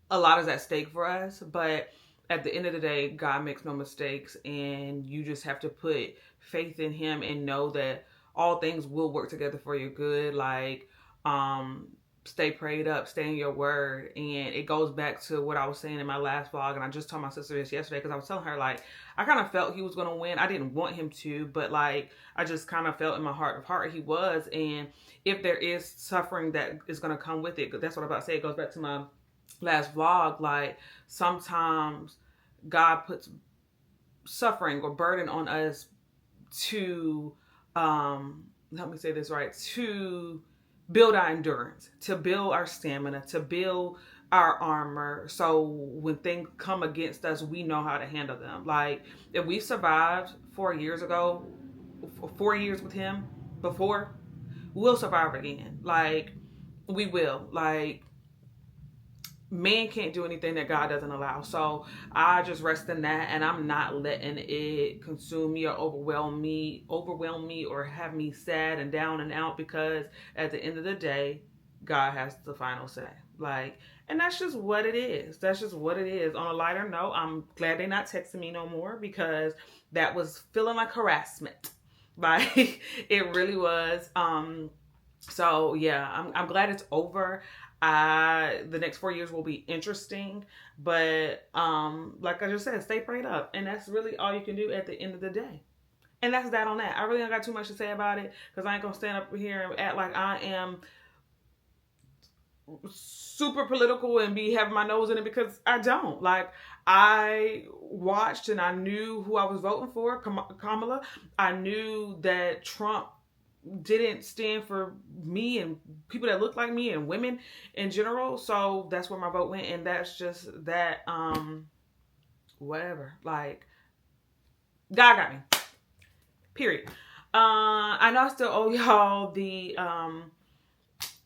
a lot is at stake for us. But at the end of the day, God makes no mistakes. And you just have to put faith in him and know that all things will work together for your good. Like, stay prayed up, stay in your word. And it goes back to what I was saying in my last vlog, and I just told my sister this yesterday because I was telling her, like, I kind of felt he was going to win. I didn't want him to, but like, I just kind of felt in my heart of heart he was. And if there is suffering that is going to come with it, that's what I'm about to say. It goes back to my last vlog. Like, sometimes God puts suffering or burden on us to, let me say this right, to build our endurance, to build our stamina, to build our armor. So when things come against us, we know how to handle them. Like, if we survived 4 years ago, 4 years with him before, we'll survive again. Like, we will. Like, man can't do anything that God doesn't allow. So I just rest in that, and I'm not letting it consume me or overwhelm me or have me sad and down and out, because at the end of the day, God has the final say. Like, and that's just what it is. That's just what it is. On a lighter note, I'm glad they're not texting me no more, because that was feeling like harassment. Like, it really was. So yeah, I'm glad it's over. The next 4 years will be interesting, but like I just said, stay prayed up, and that's really all you can do at the end of the day. And that's that on that. I really don't got too much to say about it, because I ain't gonna stand up here and act like I am super political and be having my nose in it, because I don't. Like, I watched and I knew who I was voting for, Kamala. I knew that Trump didn't stand for me and people that look like me and women in general. So that's where my vote went, and that's just that. Whatever. Like, God got me. Period. I know I still owe y'all the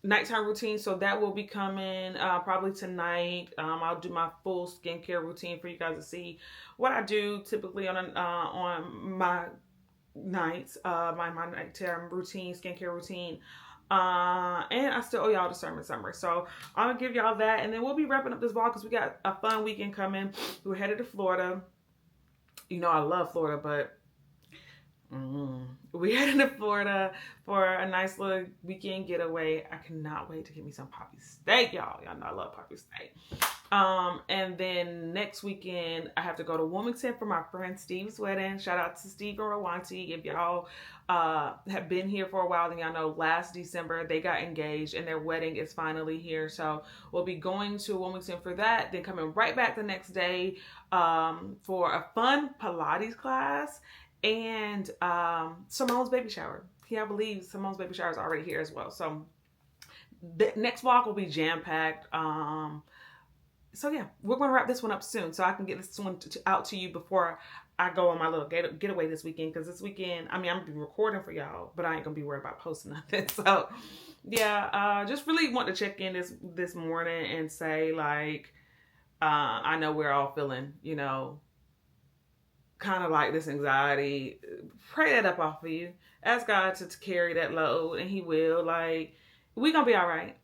nighttime routine, so that will be coming probably tonight. I'll do my full skincare routine for you guys to see what I do typically on my nights, my nighttime routine, skincare routine. And I still owe y'all the sermon summary. So I'm gonna give y'all that, and then we'll be wrapping up this vlog because we got a fun weekend coming. We're headed to Florida. You know I love Florida, but we headed to Florida for a nice little weekend getaway. I cannot wait to get me some poppy steak, y'all. Y'all know I love poppy steak. And then next weekend, I have to go to Wilmington for my friend Steve's wedding. Shout out to Steve and Rawanti. If y'all have been here for a while, then y'all know last December they got engaged and their wedding is finally here. So we'll be going to Wilmington for that, then coming right back the next day for a fun Pilates class and Simone's baby shower. Yeah, I believe Simone's baby shower is already here as well. So the next vlog will be jam-packed. So yeah, we're going to wrap this one up soon so I can get this one out to you before I go on my little getaway this weekend. Because this weekend, I mean, I'm going to be recording for y'all, but I ain't going to be worried about posting nothing. So yeah, just really want to check in this morning and say, like, I know we're all feeling, you know, kind of like this anxiety. Pray that up off of you. Ask God to carry that load, and He will. Like, we're going to be all right.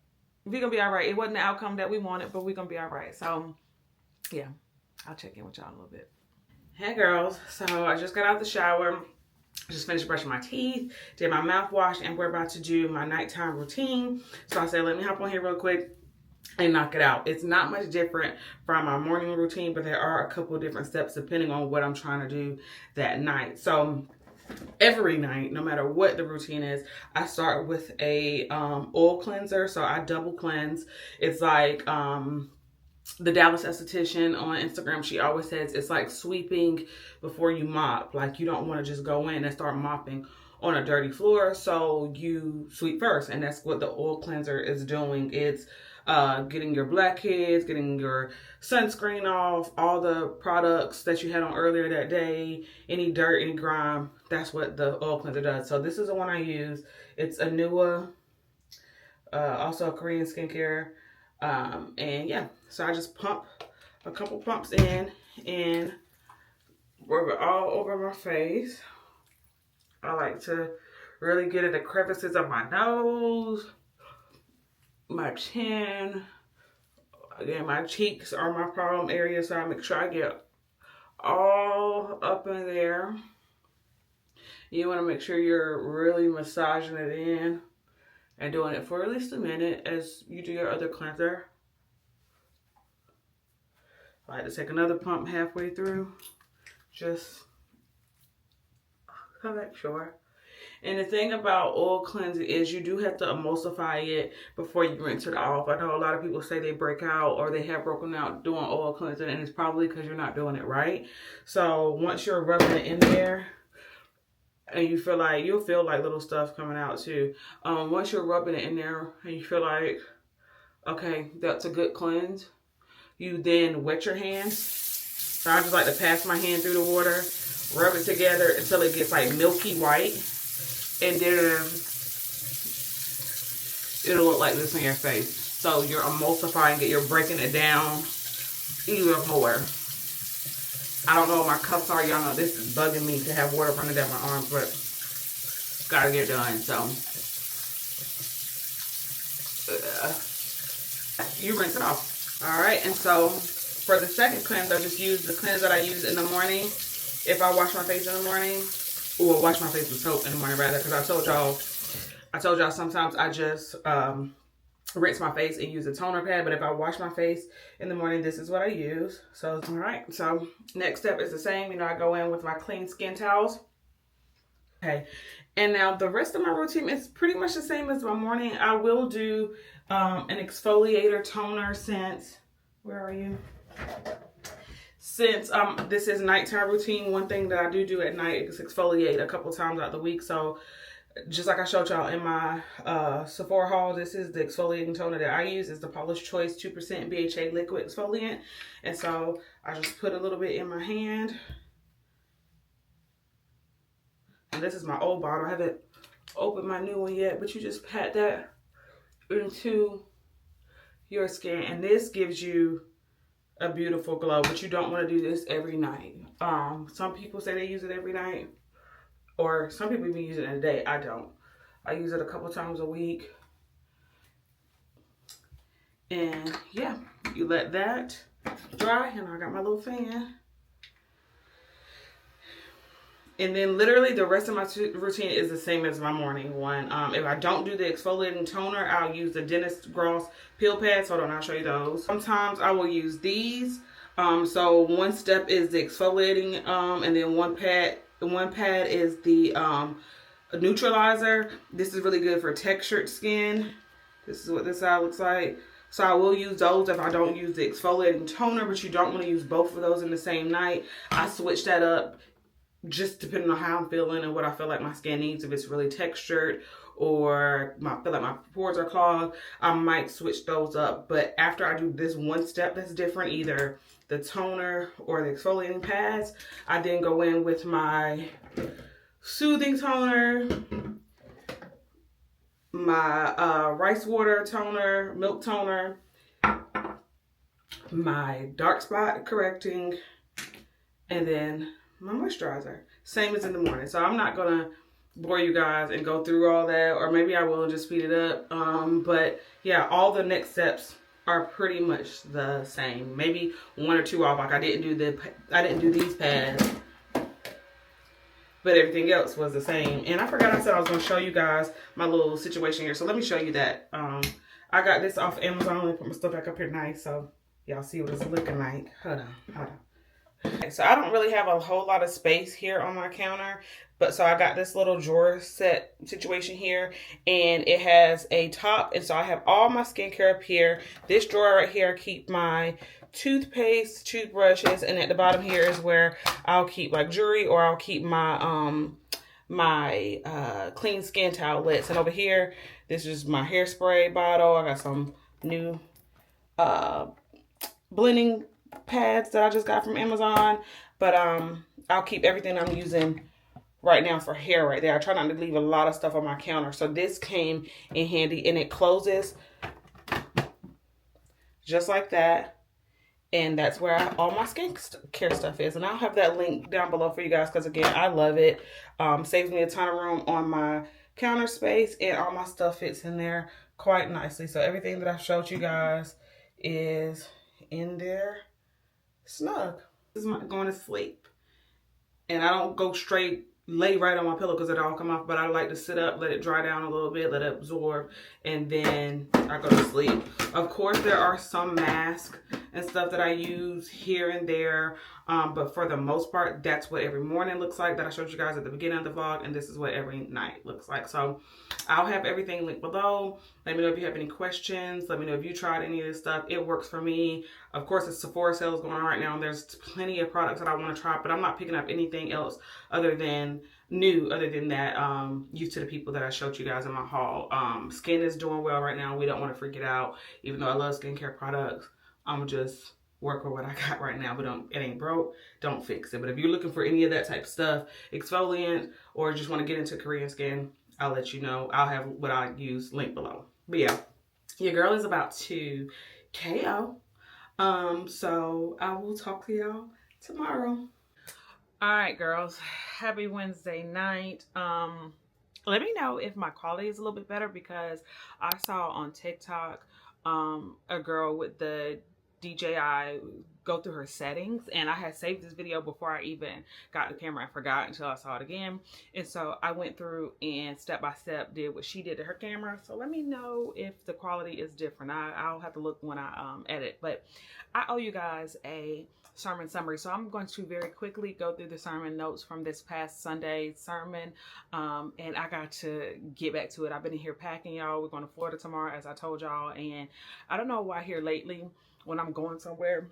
We're going to be all right. It wasn't the outcome that we wanted, but we're going to be all right. So, yeah, I'll check in with y'all a little bit. Hey, girls. So, I just got out of the shower. Just finished brushing my teeth, did my mouthwash, and we're about to do my nighttime routine. So, I said, let me hop on here real quick and knock it out. It's not much different from my morning routine, but there are a couple of different steps depending on what I'm trying to do that night. So every night, no matter what the routine is, I start with a oil cleanser. So I double cleanse. It's like the Dallas esthetician on Instagram, she always says it's like sweeping before you mop. Like, you don't want to just go in and start mopping on a dirty floor, so you sweep first, and that's what the oil cleanser is doing. It's getting your blackheads, getting your sunscreen off, all the products that you had on earlier that day, any dirt, any grime. That's what the oil cleanser does. So this is the one I use. It's Anua, also a Korean skincare. And yeah, so I just pump a couple pumps in and rub it all over my face. I like to really get in the crevices of my nose, my chin. Again, my cheeks are my problem area, so I make sure I get all up in there. You want to make sure you're really massaging it in and doing it for at least a minute as you do your other cleanser. I like to take another pump halfway through, just to make sure. And the thing about oil cleansing is you do have to emulsify it before you rinse it off. I know a lot of people say they break out or they have broken out doing oil cleansing, and it's probably because you're not doing it right. So once you're rubbing it in there, and you feel like, you'll feel like little stuff coming out too. Once you're rubbing it in there and you feel like, okay, that's a good cleanse, you then wet your hands. So I just like to pass my hand through the water, rub it together until it gets like milky white. And then it'll look like this on your face. So you're emulsifying it, you're breaking it down even more. I don't know what my cups are. Y'all know this is bugging me to have water running down my arms, but gotta get done. So you rinse it off. All right, and so for the second cleanse, I just use the cleanse that I use in the morning. If I wash my face in the morning, or wash my face with soap in the morning rather, because I told y'all sometimes I just rinse my face and use a toner pad, but if I wash my face in the morning, this is what I use. So all right, so next step is the same. You know, I go in with my clean skin towels. Okay, and now the rest of my routine is pretty much the same as my morning. I will do an exfoliator toner since, where are you? Since this is nighttime routine, one thing that I do at night is exfoliate a couple times out the week. So just like I showed y'all in my Sephora haul, this is the exfoliating toner that I use. It's the Polish Choice 2% BHA liquid exfoliant. And so I just put a little bit in my hand. And this is my old bottle. I haven't opened my new one yet, but you just pat that into your skin. And this gives you a beautiful glow, but you don't want to do this every night. Some people say they use it every night, or some people even use it in a day. I don't. I use it a couple times a week. And yeah, you let that dry, and I got my little fan. And then literally the rest of my routine is the same as my morning one. If I don't do the exfoliating toner, I'll use the Dentist Gloss peel pads. Hold on, I'll show you those. Sometimes I will use these. So one step is the exfoliating, and then one pad is the neutralizer. This is really good for textured skin. This is what this side looks like. So I will use those if I don't use the exfoliating toner, but you don't want to use both of those in the same night. I switch that up just depending on how I'm feeling and what I feel like my skin needs. If it's really textured or I feel like my pores are clogged, I might switch those up. But after I do this one step that's different, either the toner or the exfoliating pads, I then go in with my soothing toner, my rice water toner, milk toner, my dark spot correcting, and then my moisturizer. Same as in the morning. So I'm not gonna bore you guys and go through all that, or maybe I will and just speed it up. But yeah, all the next steps are pretty much the same. Maybe one or two off. Like I didn't do these pads, but everything else was the same. And I forgot I said I was gonna show you guys my little situation here. So let me show you that. I got this off Amazon. Let me put my stuff back up here nice so y'all see what it's looking like. Hold on. Okay, so I don't really have a whole lot of space here on my counter, but so I got this little drawer set situation here, and it has a top, and so I have all my skincare up here. This drawer right here, I keep my toothpaste, toothbrushes, and at the bottom here is where I'll keep like jewelry, or I'll keep my clean skin towelettes. And over here, this is my hairspray bottle. I got some new blending pads that I just got from Amazon, but I'll keep everything I'm using right now for hair right there. I try not to leave a lot of stuff on my counter. So this came in handy, and it closes just like that, and that's where all my skincare stuff is. And I'll have that link down below for you guys, because again, I love it. Saves me a ton of room on my counter space, and all my stuff fits in there quite nicely. So everything that I showed you guys is in there snug. This is my going to sleep, and I don't go straight lay right on my pillow because it all come off, but I like to sit up, let it dry down a little bit, let it absorb, and then I go to sleep. Of course, there are some masks and stuff that I use here and there, but for the most part, that's what every morning looks like that I showed you guys at the beginning of the vlog, and this is what every night looks like. So I'll have everything linked below. Let me know if you have any questions. Let me know if you tried any of this stuff. It works for me. Of course, the Sephora sale is going on right now, and there's plenty of products that I want to try, but I'm not picking up anything else other than that, used to the people that I showed you guys in my haul. Skin is doing well right now. We don't want to freak it out. Even though I love skincare products, I'm just work with what I got right now. But it ain't broke, don't fix it. But if you're looking for any of that type of stuff, exfoliant, or just want to get into Korean skin, I'll let you know. I'll have what I use linked below. But yeah, your girl is about to KO. So I will talk to y'all tomorrow. All right, girls. Happy Wednesday night. Let me know if my quality is a little bit better because I saw on TikTok a girl with the DJI go through her settings, and I had saved this video before I even got the camera. I forgot until I saw it again, and so I went through and step by step did what she did to her camera. So let me know if the quality is different. I'll have to look when I edit, but I owe you guys a sermon summary. So I'm going to very quickly go through the sermon notes from this past Sunday's sermon. And I got to get back to it. I've been in here packing, y'all. We're going to Florida tomorrow, as I told y'all. And I don't know why here lately, when I'm going somewhere,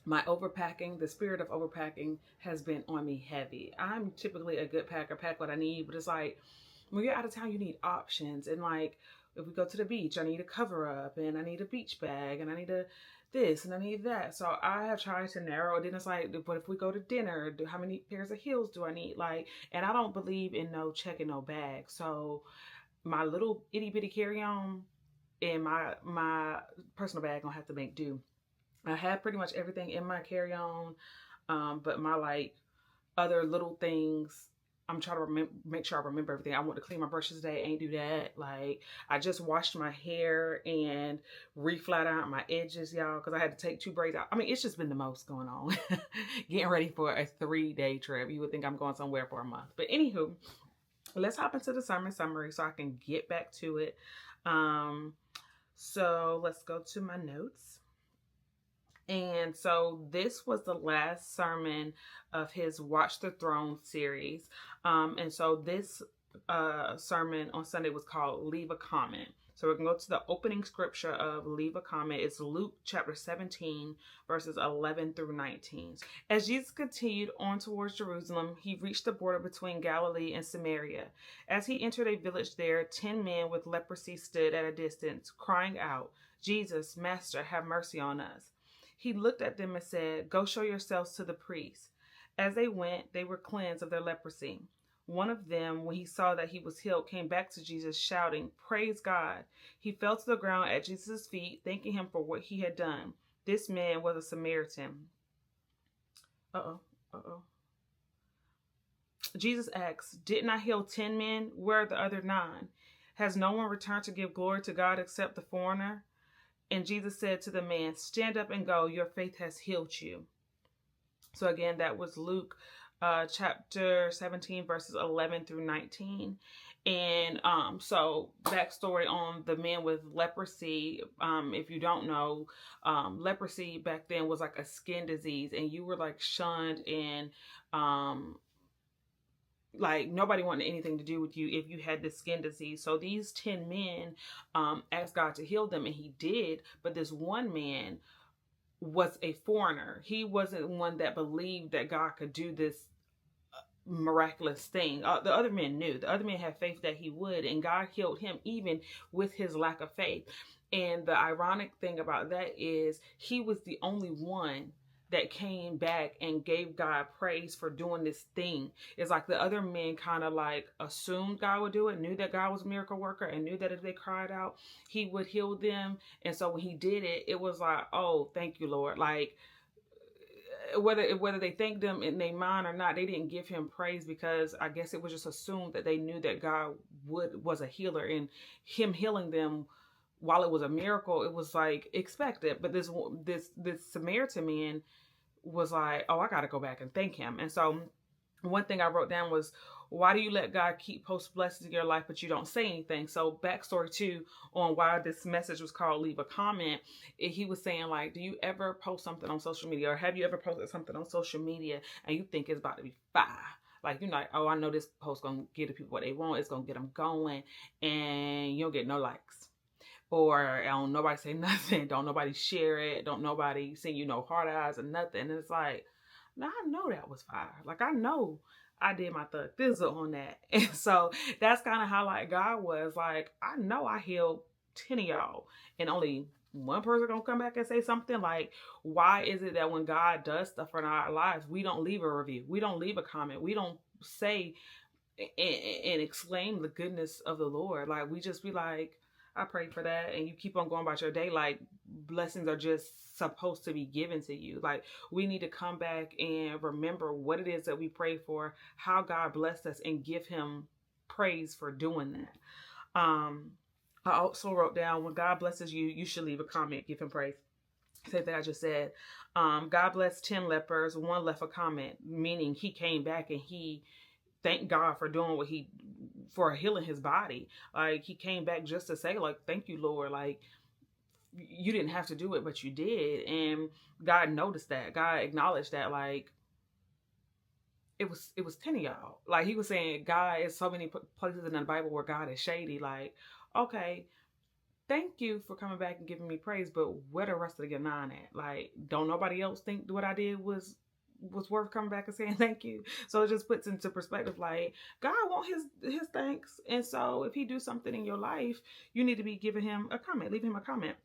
my overpacking, the spirit of overpacking has been on me heavy. I'm typically a good packer, pack what I need, but it's like when you're out of town, you need options. And like, if we go to the beach, I need a cover up and I need a beach bag and I need a this and I need that. So I have tried to narrow it. Then it's like, but if we go to dinner, how many pairs of heels do I need? Like, and I don't believe in no checking no bag. So my little itty bitty carry on and my personal bag gonna have to make do. I have pretty much everything in my carry on, but my like other little things, I'm trying to make sure I remember everything. I want to clean my brushes today. Ain't do that. Like I just washed my hair and reflat out my edges, y'all, because I had to take 2 braids out. I mean, it's just been the most going on. Getting ready for a 3-day trip. You would think I'm going somewhere for a month, but anywho, let's hop into the sermon summary so I can get back to it. So let's go to my notes. And so this was the last sermon of his Watch the Throne series. And so this sermon on Sunday was called Leave a Comment. So we're going to go to the opening scripture of Leave a Comment. It's Luke chapter 17, verses 11 through 19. As Jesus continued on towards Jerusalem, he reached the border between Galilee and Samaria. As he entered a village there, 10 men with leprosy stood at a distance, crying out, "Jesus, Master, have mercy on us." He looked at them and said, "Go show yourselves to the priests." As they went, they were cleansed of their leprosy. One of them, when he saw that he was healed, came back to Jesus shouting, "Praise God." He fell to the ground at Jesus' feet, thanking him for what he had done. This man was a Samaritan. Jesus asked, "Didn't I heal 10 men? Where are the other 9? Has no one returned to give glory to God except the foreigner?" And Jesus said to the man, "Stand up and go. Your faith has healed you." So again, that was Luke chapter 17, verses 11 through 19. And so backstory on the man with leprosy. If you don't know, leprosy back then was like a skin disease, and you were like shunned and like nobody wanted anything to do with you if you had this skin disease. So these 10 men asked God to heal them, and he did. But this one man was a foreigner. He wasn't one that believed that God could do this miraculous thing. The other men knew. The other men had faith that he would, and God healed him even with his lack of faith. And the ironic thing about that is he was the only one that came back and gave God praise for doing this thing. It's like the other men kind of like assumed God would do it, knew that God was a miracle worker, and knew that if they cried out, he would heal them. And so when he did it, it was like, oh, thank you, Lord. Like whether they thanked him in their mind or not, they didn't give him praise because I guess it was just assumed that they knew that God was a healer, and him healing them, while it was a miracle, it was like expected. But this Samaritan man was like, oh, I got to go back and thank him. And so one thing I wrote down was, why do you let God keep post blessings in your life, but you don't say anything? So backstory too on why this message was called Leave a Comment. He was saying like, do you ever post something on social media, or have you ever posted something on social media and you think it's about to be fire? Like, you're like, oh, I know this post going to give the people what they want. It's going to get them going, and you don't get no likes. Or don't nobody say nothing. Don't nobody share it. Don't nobody send you no hard eyes or nothing. And it's like, no, I know that was fire. Like, I know I did my thug thizzle on that. And so that's kind of how like God was like, I know I healed 10 of y'all, and only one person gonna come back and say something. Like, why is it that when God does stuff in our lives, we don't leave a review, we don't leave a comment, we don't say and exclaim the goodness of the Lord? Like, we just be like, I pray for that. And you keep on going about your day. Like, blessings are just supposed to be given to you. Like, we need to come back and remember what it is that we pray for, how God blessed us, and give him praise for doing that. I also wrote down, when God blesses you, you should leave a comment, give him praise. Same thing I just said. God blessed 10 lepers. One left a comment, meaning he came back and he thanked God for doing for healing his body. Like, he came back just to say, like, thank you, Lord. Like, you didn't have to do it, but you did. And God noticed that. God acknowledged that. Like, it was 10 of y'all. Like, he was saying, God, is so many places in the Bible where God is shady. Like, okay, thank you for coming back and giving me praise, but where the rest of the 9 at? Like, don't nobody else think what I did was worth coming back and saying thank you? So it just puts into perspective, like, God want his thanks. And so if he do something in your life, you need to be giving him a comment, leaving him a comment.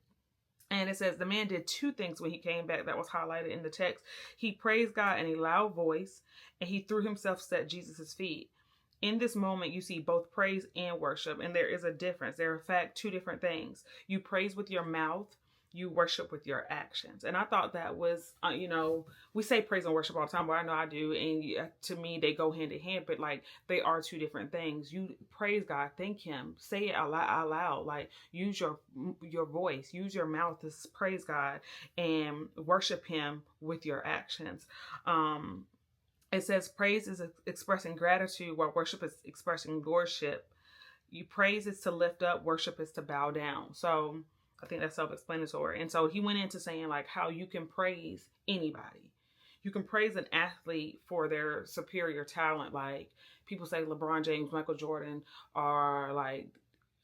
And it says the man did 2 things when he came back that was highlighted in the text. He praised God in a loud voice, and he threw himself at Jesus' feet. In this moment, you see both praise and worship, and there is a difference. They're, in fact, 2 different things. You praise with your mouth, you worship with your actions. And I thought that was, we say praise and worship all the time, but I know I do. And to me, they go hand in hand, but like, they are 2 different things. You praise God, thank him, say it out loud, like, use your voice, use your mouth to praise God, and worship him with your actions. It says praise is expressing gratitude, while worship is expressing lordship. You praise is to lift up, worship is to bow down. So I think that's self-explanatory. And so he went into saying, like, how you can praise anybody. You can praise an athlete for their superior talent. Like, people say LeBron James, Michael Jordan are like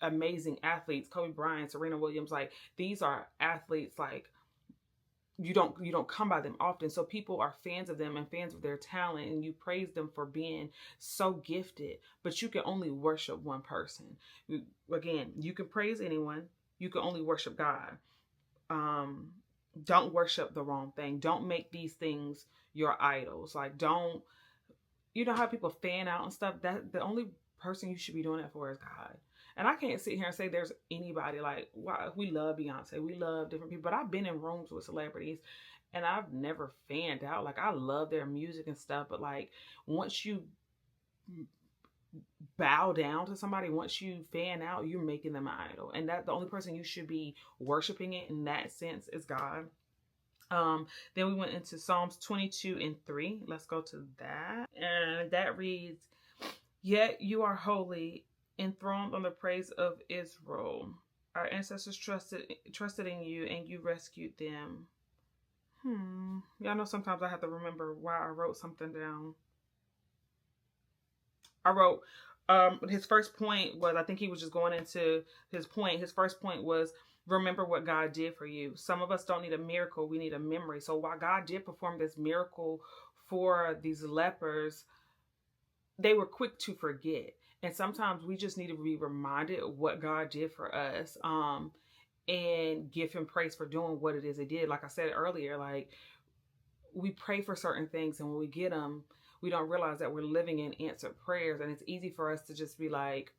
amazing athletes. Kobe Bryant, Serena Williams, like, these are athletes, like, you don't come by them often. So people are fans of them and fans of their talent, and you praise them for being so gifted. But you can only worship one person. Again, you can praise anyone. You can only worship God. Don't worship the wrong thing. Don't make these things your idols. Like, don't, you know how people fan out and stuff? That the only person you should be doing that for is God. And I can't sit here and say there's anybody, like, wow, we love Beyonce, we love different people, but I've been in rooms with celebrities and I've never fanned out. Like, I love their music and stuff, but like, once you bow down to somebody, once you fan out, you're making them an idol. And that the only person you should be worshiping it in that sense is God. Then we went into Psalms 22:3. Let's go to that. And that reads, "Yet you are holy, enthroned on the praise of Israel. Our ancestors trusted in you, and you rescued them." Y'all know sometimes I have to remember why I wrote something down. I wrote, his first point was, I think he was just going into his point. His first point was, remember what God did for you. Some of us don't need a miracle, we need a memory. So while God did perform this miracle for these lepers, they were quick to forget. And sometimes we just need to be reminded of what God did for us, and give him praise for doing what it is he did. Like I said earlier, like, we pray for certain things, and when we get them, we don't realize that we're living in answered prayers. And it's easy for us to just be like,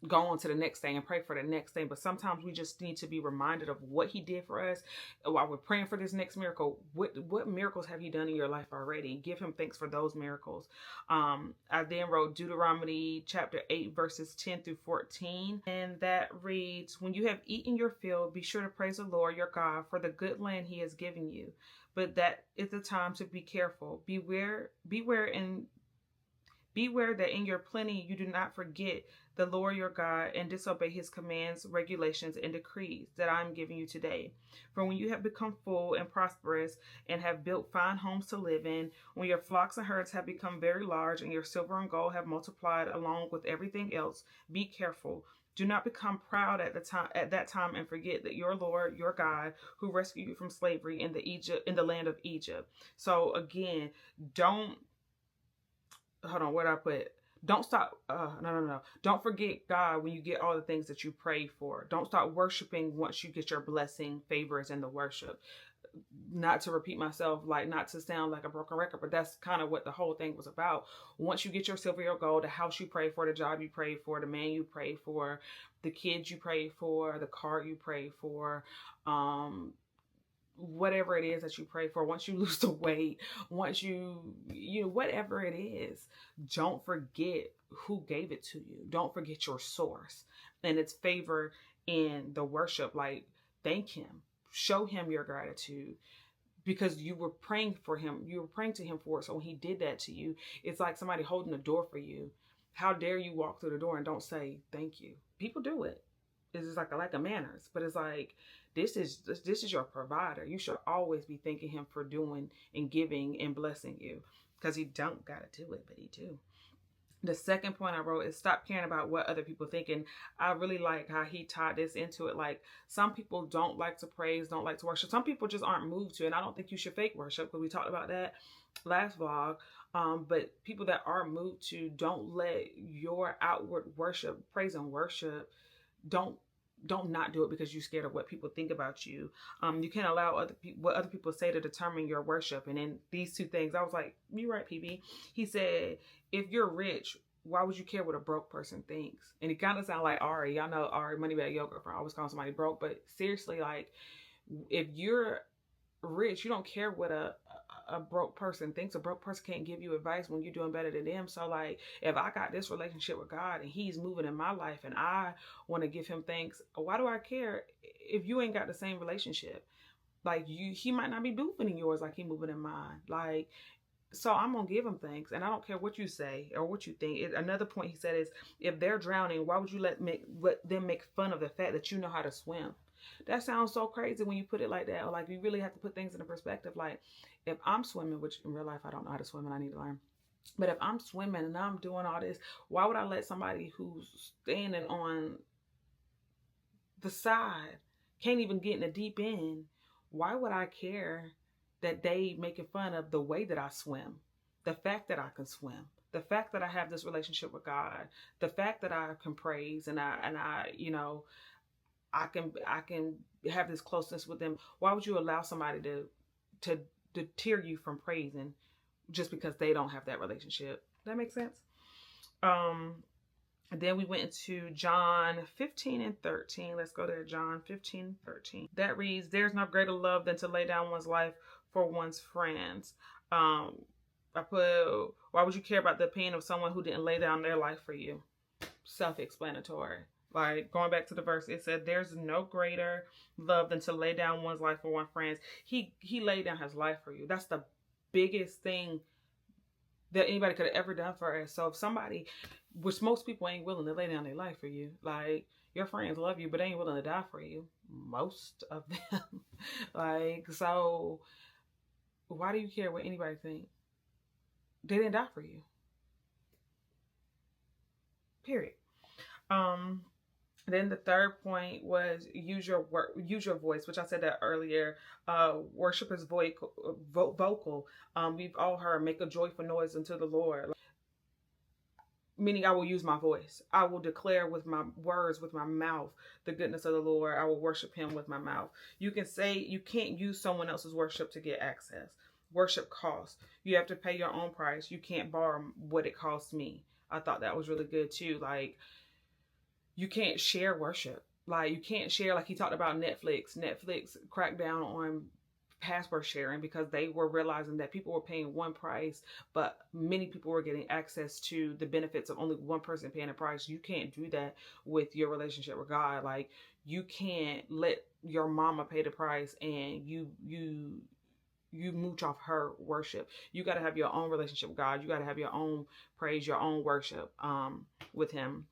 go on to the next thing and pray for the next thing. But sometimes we just need to be reminded of what he did for us while we're praying for this next miracle. What miracles have you done in your life already? Give him thanks for those miracles. I then wrote Deuteronomy chapter 8 verses 10-14, and that reads, "When you have eaten your fill, be sure to praise the Lord your God for the good land he has given you. But that is the time to be careful. Beware that in your plenty you do not forget the Lord your God and disobey his commands, regulations, and decrees that I am giving you today. For when you have become full and prosperous and have built fine homes to live in, when your flocks and herds have become very large and your silver and gold have multiplied along with everything else, be careful. Do not become proud at that time and forget that your Lord, your God, who rescued you from slavery in the land of Egypt." So again, don't stop. No. Don't forget God when you get all the things that you prayed for. Don't stop worshiping once you get your blessing, favors, and the worship. not to repeat myself, like not to sound like a broken record, but that's kind of what the whole thing was about. Once you get your silver, your gold, the house you pray for, the job you pray for, the man you pray for, the kids you pray for, the car you pray for, whatever it is that you pray for, once you lose the weight, once you know, whatever it is, don't forget who gave it to you. Don't forget your source and its favor in the worship. Like, thank him, show him your gratitude, because you were praying for him. You were praying to him for it. So when he did that to you, it's like somebody holding the door for you. How dare you walk through the door and don't say thank you? People do it. It's just like a lack of manners. But it's like, this is your provider. You should always be thanking him for doing and giving and blessing you, because he don't gotta do it, but he do. The second point I wrote is stop caring about what other people think. And I really like how he tied this into it. Like, some people don't like to praise, don't like to worship. Some people just aren't moved to, and I don't think you should fake worship, because we talked about that last vlog. But people that are moved to, don't let your outward worship, praise and worship, don't not do it because you're scared of what people think about you. You can't allow what other people say to determine your worship. And then these two things, I was like, you're right, PB. He said, if you're rich, why would you care what a broke person thinks? And it kind of sounded like Ari. Y'all know Ari, Moneybag Yoga, for always calling somebody broke. But seriously, like, if you're rich, you don't care what a broke person thinks. A broke person can't give you advice when you're doing better than them. So like, if I got this relationship with God and he's moving in my life and I want to give him thanks, why do I care if you ain't got the same relationship? Like, he might not be moving in yours like he moving in mine. Like, so I'm gonna give him thanks, and I don't care what you say or what you think. Another point he said is, if they're drowning, why would you let them make fun of the fact that you know how to swim? That sounds so crazy when you put it like that. Or like, you really have to put things into perspective. Like, if I'm swimming, which in real life I don't know how to swim and I need to learn, but if I'm swimming and I'm doing all this, why would I let somebody who's standing on the side, can't even get in the deep end, why would I care that they making fun of the way that I swim, the fact that I can swim, the fact that I have this relationship with God, the fact that I can praise and I you know, I can have this closeness with them? Why would you allow somebody to deter you from praising just because they don't have that relationship? That makes sense. And then we went into John 15 and 13. Let's go there. John 15, 13. That reads, there's no greater love than to lay down one's life for one's friends. I put, why would you care about the opinion of someone who didn't lay down their life for you? Self-explanatory. Like, going back to the verse, it said, there's no greater love than to lay down one's life for one's friends. He laid down his life for you. That's the biggest thing that anybody could have ever done for us. So if somebody, which most people ain't willing to lay down their life for you, like, your friends love you, but they ain't willing to die for you. Most of them. Like, so why do you care what anybody think? They didn't die for you. Period. Then the third point was use your voice, which I said that earlier. Worship is vocal. We've all heard, make a joyful noise unto the Lord. Meaning, I will use my voice. I will declare with my words, with my mouth, the goodness of the Lord. I will worship him with my mouth. You can say, you can't use someone else's worship to get access. Worship costs. You have to pay your own price. You can't borrow what it costs me. I thought that was really good too. Like, you can't share worship. Like, you can't share, like he talked about Netflix. Netflix cracked down on password sharing because they were realizing that people were paying one price, but many people were getting access to the benefits of only one person paying a price. You can't do that with your relationship with God. Like, you can't let your mama pay the price and you mooch off her worship. You got to have your own relationship with God. You got to have your own praise, your own worship with him.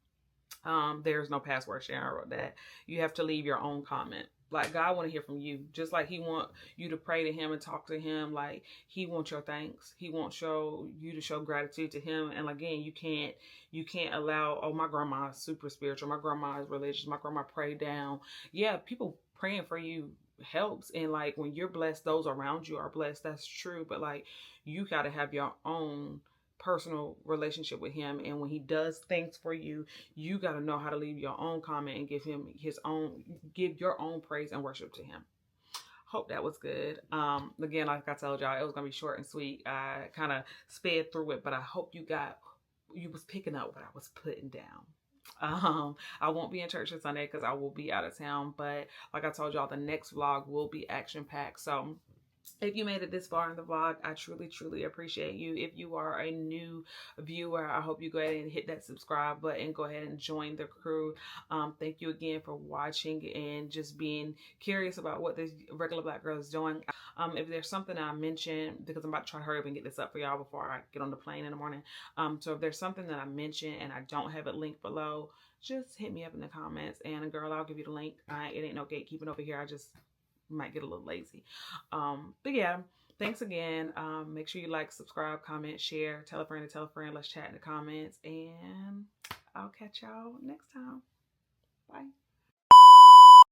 There's no password sharing. I wrote that. You have to leave your own comment. Like, God want to hear from you. Just like he want you to pray to him and talk to him. Like, he wants your thanks. He wants you to show gratitude to him. And again, you can't allow, oh, my grandma is super spiritual. My grandma is religious. My grandma prayed down. Yeah, people praying for you helps. And like, when you're blessed, those around you are blessed. That's true. But like, you got to have your own personal relationship with him, and when he does things for you, you got to know how to leave your own comment and give your own praise and worship to him. Hope that was good. Again, like I told y'all, it was gonna be short and sweet. I kind of sped through it, but I hope you was picking up what I was putting down. I won't be in church this Sunday because I will be out of town, but like I told y'all, the next vlog will be action packed. So if you made it this far in the vlog, I truly, truly appreciate you. If you are a new viewer, I hope you go ahead and hit that subscribe button. Go ahead and join the crew. Thank you again for watching and just being curious about what this regular black girl is doing. If there's something I mentioned, because I'm about to try to hurry up and get this up for y'all before I get on the plane in the morning. So if there's something that I mentioned and I don't have it linked below, just hit me up in the comments and girl, I'll give you the link. It ain't no gatekeeping over here. I just might get a little lazy. But yeah, thanks again. Make sure you like, subscribe, comment, share, tell a friend to tell a friend. Let's chat in the comments, and I'll catch y'all next time. Bye.